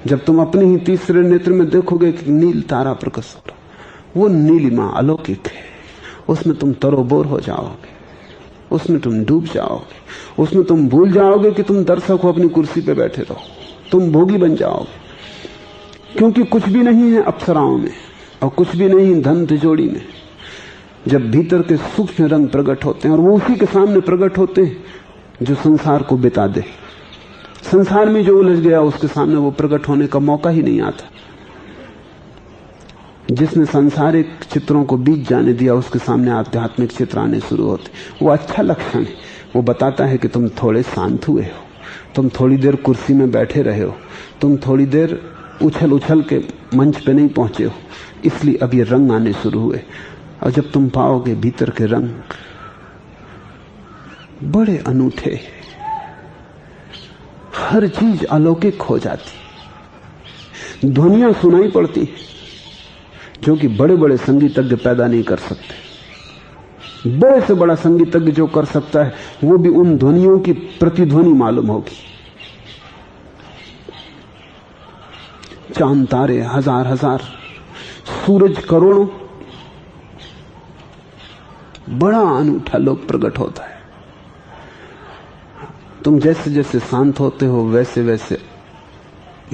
जब तुम अपने ही तीसरे नेत्र में देखोगे कि नील तारा प्रकट हो रहा, वो नीलिमा अलौकिक है। उसमें तुम तरोबोर हो जाओगे, उसमें तुम डूब जाओगे, उसमें तुम भूल जाओगे कि तुम दर्शक हो, अपनी कुर्सी पे बैठे रहो। तुम भोगी बन जाओगे, क्योंकि कुछ भी नहीं है अप्सराओं में और कुछ भी नहीं धन तिजोड़ी में। जब भीतर के सूक्ष्म रंग प्रकट होते हैं और वो उसी के सामने प्रकट होते हैं जो संसार को बिता दे। संसार में जो उलझ गया उसके सामने वो प्रकट होने का मौका ही नहीं आता। जिसने सांसारिक चित्रों को बीत जाने दिया उसके सामने आध्यात्मिक चित्र आने शुरू होते। वो अच्छा लक्षण है। वो बताता है कि तुम थोड़े शांत हुए हो, तुम थोड़ी देर कुर्सी में बैठे रहे हो, तुम थोड़ी देर उछल उछल के मंच पे नहीं पहुंचे हो, इसलिए अब ये रंग आने शुरू हुए। और जब तुम पाओगे भीतर के रंग बड़े अनूठे, हर चीज अलौकिक हो जाती, ध्वनियां सुनाई पड़ती जो कि बड़े बड़े संगीतज्ञ पैदा नहीं कर सकते। बड़े से बड़ा संगीतज्ञ जो कर सकता है वो भी उन ध्वनियों की प्रतिध्वनि मालूम होगी। चांद तारे हजार हजार, सूरज करोड़ों, बड़ा अनूठा लोक प्रकट होता है। तुम जैसे जैसे शांत होते हो वैसे वैसे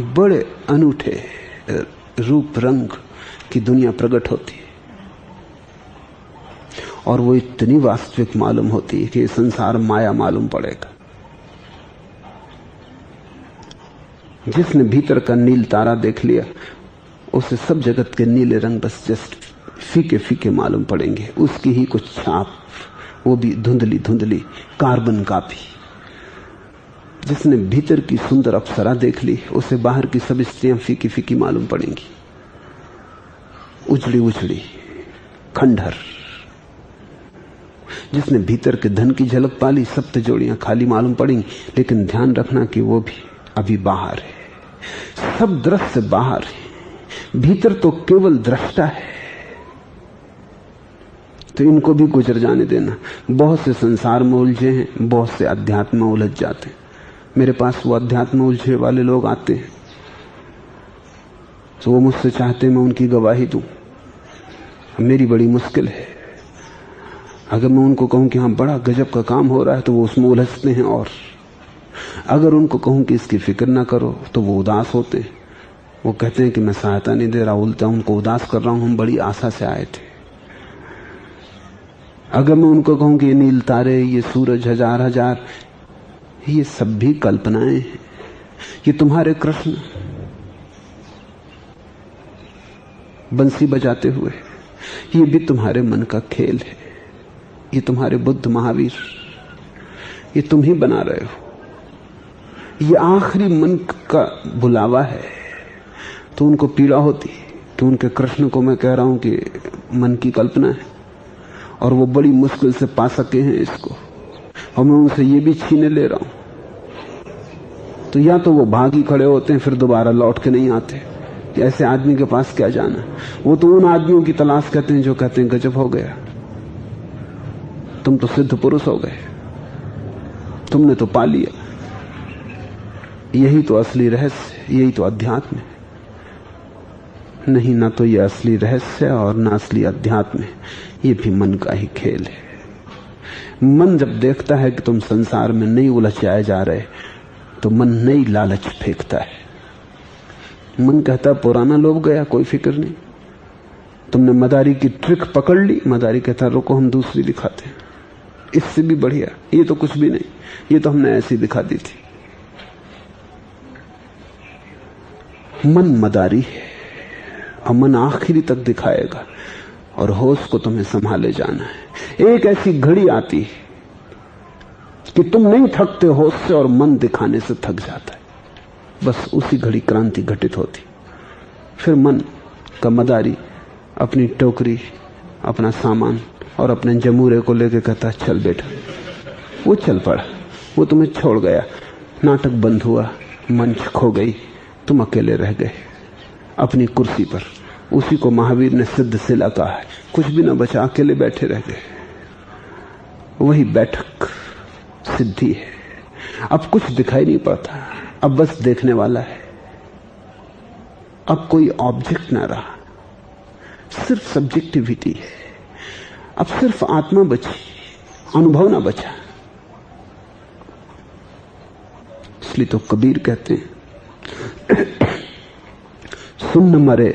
बड़े अनूठे रूप रंग की दुनिया प्रकट होती है, और वो इतनी वास्तविक मालूम होती है कि संसार माया मालूम पड़ेगा। जिसने भीतर का नील तारा देख लिया उसे सब जगत के नीले रंग बस जस्ट फीके फीके मालूम पड़ेंगे, उसकी ही कुछ छाप, वो भी धुंधली धुंधली कार्बन कॉपी। जिसने भीतर की सुंदर अप्सरा देख ली उसे बाहर की सब स्त्रियां फीकी फीकी मालूम पड़ेंगी, उजड़ी उजड़ी खंडहर। जिसने भीतर के धन की झलक पाली सब तिजोरियां खाली मालूम पड़ेंगी, लेकिन ध्यान रखना कि वो भी अभी बाहर है, सब दृश्य बाहर है, भीतर तो केवल दृष्टा है। तो इनको भी गुजर जाने देना। बहुत से संसार में उलझे हैं, बहुत से अध्यात्म में उलझ जाते हैं। मेरे पास वो अध्यात्म में उलझे वाले लोग आते हैं तो वो मुझसे चाहते मैं उनकी गवाही दूं। मेरी बड़ी मुश्किल है, अगर मैं उनको कहूं कि हाँ बड़ा गजब का काम हो रहा है तो वो उसमें उलझते हैं, और अगर उनको कहूं कि इसकी फिक्र ना करो तो वो उदास होते हैं। वो कहते हैं कि मैं सहायता नहीं दे रहा, उल्टा उनको उदास कर रहा हूं, हम बड़ी आशा से आए थे। अगर मैं उनको कहूं कि ये नील तारे, ये सूरज हजार हजार, ये सब भी कल्पनाएं हैं, ये तुम्हारे कृष्ण बंसी बजाते हुए, ये भी तुम्हारे मन का खेल है, ये तुम्हारे बुद्ध महावीर, ये तुम ही बना रहे हो, ये आखिरी मन का बुलावा है। तो उनको पीड़ा होती कि उनके कृष्ण को मैं कह रहा हूं कि मन की कल्पना है, और वो बड़ी मुश्किल से पा सके हैं इसको, और मैं उनसे ये भी छीने ले रहा हूं। तो या तो वो भाग ही खड़े होते हैं, फिर दोबारा लौट के नहीं आते कि ऐसे आदमी के पास क्या जाना। वो तो उन आदमियों की तलाश करते हैं जो कहते हैं गजब हो गया, तुम तो सिद्ध पुरुष हो गए, तुमने तो पा लिया। यही तो असली रहस्य, यही तो अध्यात्म है। नहीं, ना तो ये असली रहस्य और ना असली अध्यात्म है, ये भी मन का ही खेल है। मन जब देखता है कि तुम संसार में नहीं उलझाए जा रहे तो मन नई लालच फेंकता है। मन कहता पुराना लोभ गया, कोई फिक्र नहीं। तुमने मदारी की ट्रिक पकड़ ली, मदारी कहता रुको हम दूसरी दिखाते हैं, इससे भी बढ़िया, ये तो कुछ भी नहीं, ये तो हमने ऐसी दिखा दी थी। मन मदारी है और मन आखिरी तक दिखाएगा, और होश को तुम्हें संभाले जाना है। एक ऐसी घड़ी आती है कि तुम नहीं थकते होश से, और मन दिखाने से थक जाता है। बस उसी घड़ी क्रांति घटित होती। फिर मन का मदारी अपनी टोकरी, अपना सामान और अपने जमूरे को लेकर कहता चल बेटा। वो चल पड़ा, वो तुम्हें छोड़ गया, नाटक बंद हुआ, मंच खो गई, तुम अकेले रह गए अपनी कुर्सी पर। उसी को महावीर ने सिद्ध शिला कहा है, कुछ भी न बचा, अकेले बैठे रह गए। वही बैठक सिद्धि है। अब कुछ दिखाई नहीं पड़ता, अब बस देखने वाला है। अब कोई ऑब्जेक्ट ना रहा, सिर्फ सब्जेक्टिविटी है। अब सिर्फ आत्मा बची, अनुभव ना बचा। इसलिए तो कबीर कहते हैं सुन मरे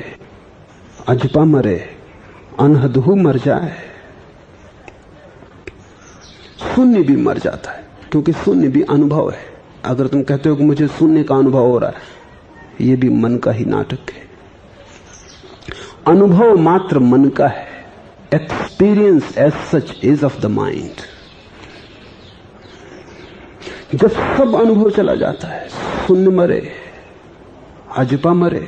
अजपा मरे अनहदहु मर जाए। शून्य भी मर जाता है, क्योंकि शून्य भी अनुभव है। अगर तुम कहते हो कि मुझे शून्य का अनुभव हो रहा है, यह भी मन का ही नाटक है। अनुभव मात्र मन का है। Experience as such is of the mind. जब सब अनुभव चला जाता है, शून्य मरे अजपा मरे,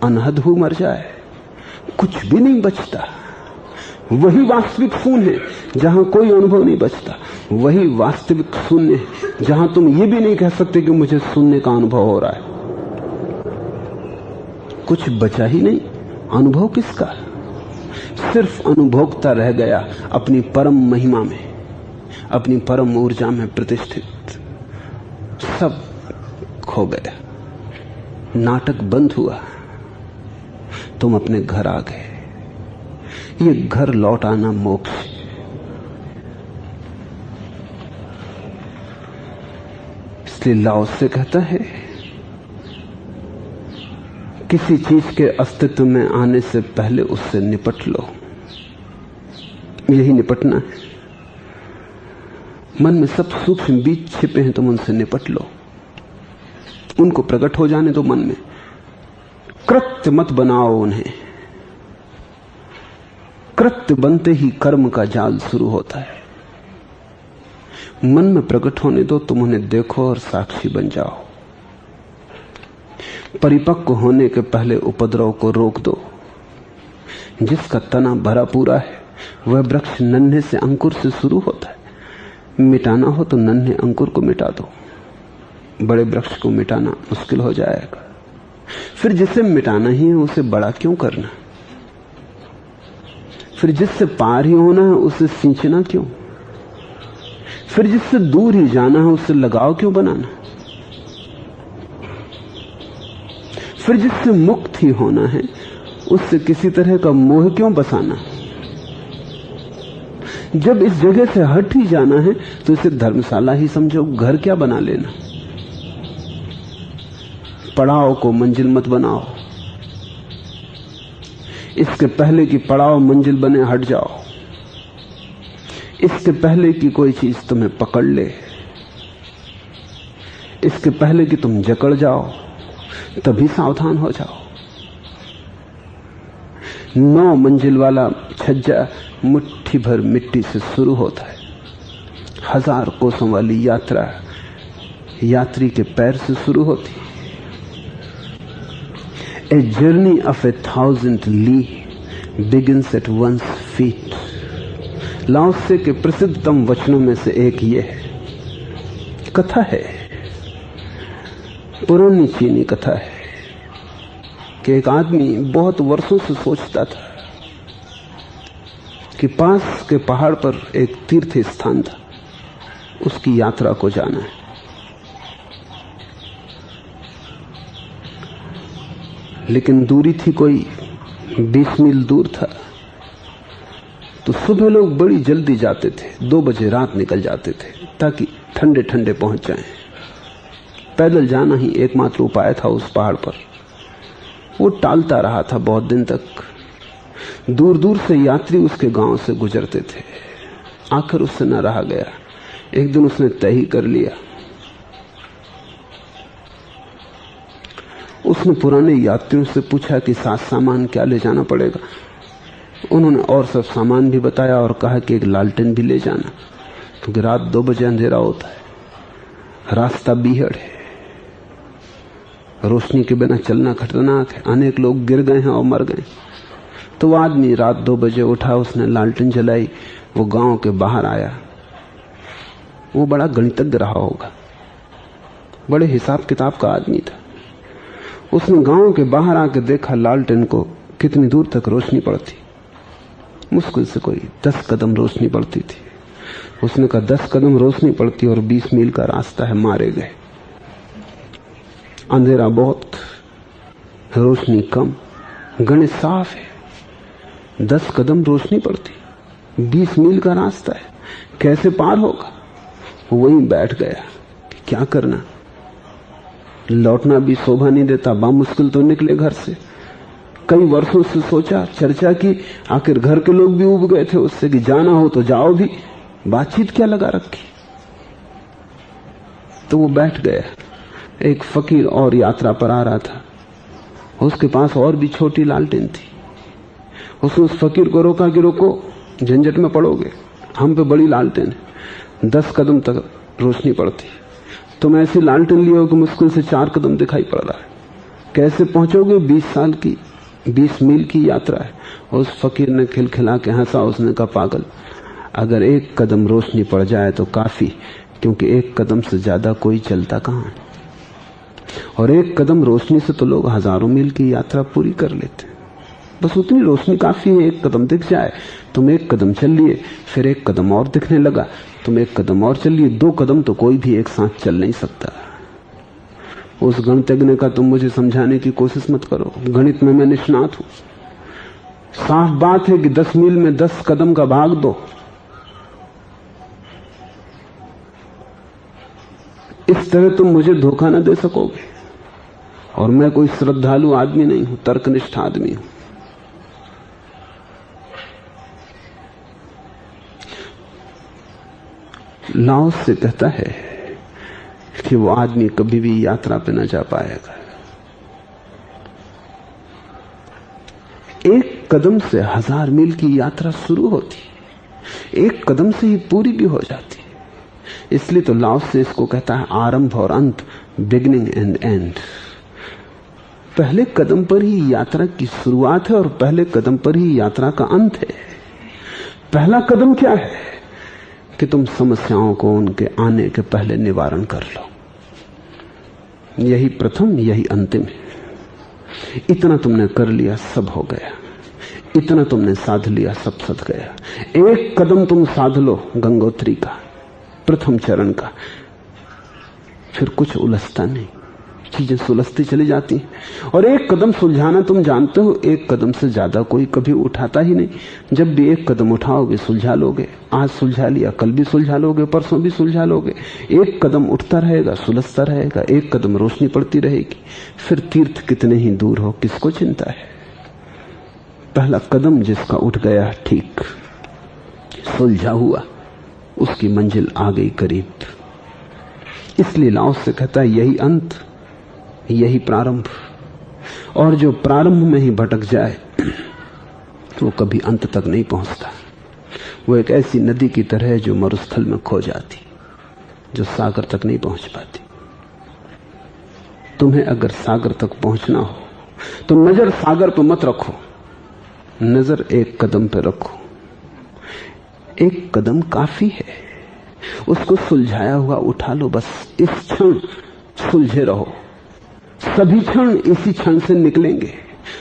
अनहद मर जाए, कुछ भी नहीं बचता। वही वास्तविक शून्य है जहां कोई अनुभव नहीं बचता। वही वास्तविक शून्य है जहां तुम ये भी नहीं कह सकते कि मुझे शून्य का अनुभव हो रहा है। कुछ बचा ही नहीं, अनुभव किसका? सिर्फ अनुभोक्ता रह गया अपनी परम महिमा में, अपनी परम ऊर्जा में प्रतिष्ठित। सब खो गया, नाटक बंद हुआ, तुम अपने घर आ गए। ये घर लौट आना मोक्ष है। इसलिए लाओ से कहता है, किसी चीज के अस्तित्व में आने से पहले उससे निपट लो। यही निपटना है। मन में सब सूक्ष्म बीज छिपे हैं, तुम उनसे निपट लो, उनको प्रकट हो जाने दो। मन में कृत्य मत बनाओ उन्हें। कृत्य बनते ही कर्म का जाल शुरू होता है। मन में प्रकट होने दो, तुम उन्हें देखो और साक्षी बन जाओ। परिपक्व होने के पहले उपद्रव को रोक दो। जिसका तना भरा पूरा है वह वृक्ष नन्हे से अंकुर से शुरू होता है। मिटाना हो तो नन्हे अंकुर को मिटा दो, बड़े वृक्ष को मिटाना मुश्किल हो जाएगा। फिर जिसे मिटाना ही है उसे बड़ा क्यों करना? फिर जिससे पार ही होना है उसे सींचना क्यों? फिर जिससे दूर ही जाना है उससे लगाव क्यों बनाना? फिर जिससे मुक्त ही होना है उससे किसी तरह का मोह क्यों बसाना? जब इस जगह से हट ही जाना है तो इसे धर्मशाला ही समझो, घर क्या बना लेना। पड़ाव को मंजिल मत बनाओ। इसके पहले कि पड़ाव मंजिल बने हट जाओ। इसके पहले कि कोई चीज तुम्हें पकड़ ले, इसके पहले कि तुम जकड़ जाओ, तभी सावधान हो जाओ। 9 मंजिल वाला छज्जा मुट्ठी भर मिट्टी से शुरू होता है। 1000 कोसों वाली यात्रा यात्री के पैर से शुरू होती है। A journey of 1,000 li begins at one's feet. लाओ त्से के प्रसिद्धतम वचनों में से एक ये है। कथा है, पुरानी चीनी कथा है कि एक आदमी बहुत वर्षों से सोचता था कि पास के पहाड़ पर एक तीर्थ स्थान था, उसकी यात्रा को जाना है। लेकिन दूरी थी, कोई 20 मील दूर था। तो सुबह लोग बड़ी जल्दी जाते थे, 2 बजे रात निकल जाते थे ताकि ठंडे ठंडे पहुंच जाएं। पैदल जाना ही एकमात्र उपाय था उस पहाड़ पर। वो टालता रहा था बहुत दिन तक। दूर दूर से यात्री उसके गांव से गुजरते थे। आखिर उससे न रहा गया। एक दिन उसने तय ही कर लिया। उसने पुराने यात्रियों से पूछा कि साथ सामान क्या ले जाना पड़ेगा। उन्होंने और सब सामान भी बताया और कहा कि एक लालटेन भी ले जाना, क्योंकि रात 2 बजे अंधेरा होता है, रास्ता बीहड़ है, रोशनी के बिना चलना खतरनाक है, अनेक लोग गिर गए हैं और मर गए। तो वो आदमी रात 2 बजे उठा, उसने लालटेन जलाई, वो गांव के बाहर आया। वो बड़ा गणितज्ञ रहा होगा, बड़े हिसाब किताब का आदमी था। उसने गांव के बाहर आके देखा लालटेन को कितनी दूर तक रोशनी पड़ती। मुश्किल से कोई 10 कदम रोशनी पड़ती थी। उसने कहा 10 कदम रोशनी पड़ती और 20 मील का रास्ता है, मारे गए। अंधेरा बहुत, रोशनी कम, गणित साफ है। 10 कदम रोशनी पड़ती, 20 मील का रास्ता है, कैसे पार होगा? वहीं बैठ गया कि क्या करना। लौटना भी शोभा नहीं देता, बामुश्किल तो निकले घर से। कई वर्षों से सोचा, चर्चा की, आखिर घर के लोग भी उब गए थे उससे कि जाना हो तो जाओ भी, बातचीत क्या लगा रखी। तो वो बैठ गया। एक फकीर और यात्रा पर आ रहा था, उसके पास और भी छोटी लालटेन थी। उसने उस फकीर को रोका कि रोको, झंझट में पड़ोगे, हम पे बड़ी लालटेन है, 10 कदम तक रोशनी पड़ती, तुम ऐसी लालटेन लिए हो कि मुश्किल से 4 कदम दिखाई पड़ रहा है। कैसे पहुंचोगे? 20 मील की यात्रा है। उस फकीर ने खिलखिला के हंसा। उसने कहा, पागल, अगर एक कदम रोशनी पड़ जाए तो काफी, क्योंकि एक कदम से ज्यादा कोई चलता कहां है। और एक कदम रोशनी से तो लोग हजारों मील की यात्रा पूरी कर लेते। बस उतनी रोशनी काफी है, एक कदम दिख जाए। तुम एक कदम चल लिए, फिर एक कदम और दिखने लगा, तुम एक कदम और चल लिए। 2 कदम तो कोई भी एक साथ चल नहीं सकता। उस गणितज्ञ का तुम मुझे समझाने की कोशिश मत करो, गणित में मैं निष्णात हूं। साफ बात है कि 10 मील में 10 कदम का भाग दो। इस तरह तुम मुझे धोखा न दे सकोगे। और मैं कोई श्रद्धालु आदमी नहीं हूं, तर्कनिष्ठ आदमी हूं। लाओस से कहता है कि वो आदमी कभी भी यात्रा पे न जा पाएगा। एक कदम से 1000 मील की यात्रा शुरू होती, एक कदम से ही पूरी भी हो जाती। इसलिए तो लाओस से इसको कहता है आरंभ और अंत, बिगिनिंग एंड एंड। पहले कदम पर ही यात्रा की शुरुआत है और पहले कदम पर ही यात्रा का अंत है। पहला कदम क्या है कि तुम समस्याओं को उनके आने के पहले निवारण कर लो। यही प्रथम, यही अंतिम है। इतना तुमने कर लिया, सब हो गया। इतना तुमने साध लिया, सब सध गया। एक कदम तुम साध लो गंगोत्री का, प्रथम चरण का, फिर कुछ उलझता नहीं, चीजें सुलझती चली जाती हैं। और एक कदम सुलझाना तुम जानते हो, एक कदम से ज्यादा कोई कभी उठाता ही नहीं। जब भी एक कदम उठाओगे सुलझा लोगे। आज सुलझा लिया, कल भी सुलझा लोगे, परसों भी सुलझा लोगे। एक कदम उठता रहेगा, सुलझता रहेगा, एक कदम रोशनी पड़ती रहेगी। फिर तीर्थ कितने ही दूर हो, किसको चिंता है। पहला कदम जिसका उठ गया, ठीक सुलझा हुआ, उसकी मंजिल आ गई करीब। इसलिए लाओस से कहता है यही अंत, यही प्रारंभ। और जो प्रारंभ में ही भटक जाए वो कभी अंत तक नहीं पहुंचता। वो एक ऐसी नदी की तरह है जो मरुस्थल में खो जाती, जो सागर तक नहीं पहुंच पाती। तुम्हें अगर सागर तक पहुंचना हो तो नजर सागर पर मत रखो, नजर एक कदम पे रखो। एक कदम काफी है, उसको सुलझाया हुआ उठा लो। बस इस क्षण सुलझे रहो। सभी क्षण इसी क्षण से निकलेंगे,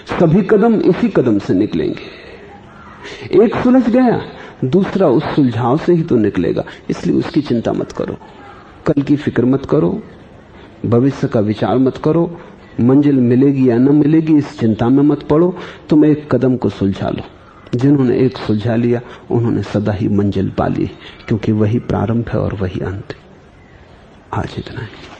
सभी कदम इसी कदम से निकलेंगे। एक सुलझ गया, दूसरा उस सुलझाव से ही तो निकलेगा। इसलिए उसकी चिंता मत करो, कल की फिक्र मत करो, भविष्य का विचार मत करो, मंजिल मिलेगी या न मिलेगी इस चिंता में मत पड़ो। तुम एक कदम को सुलझा लो। जिन्होंने एक सुलझा लिया उन्होंने सदा ही मंजिल पा ली, क्योंकि वही प्रारंभ है और वही अंत है। आज इतना ही।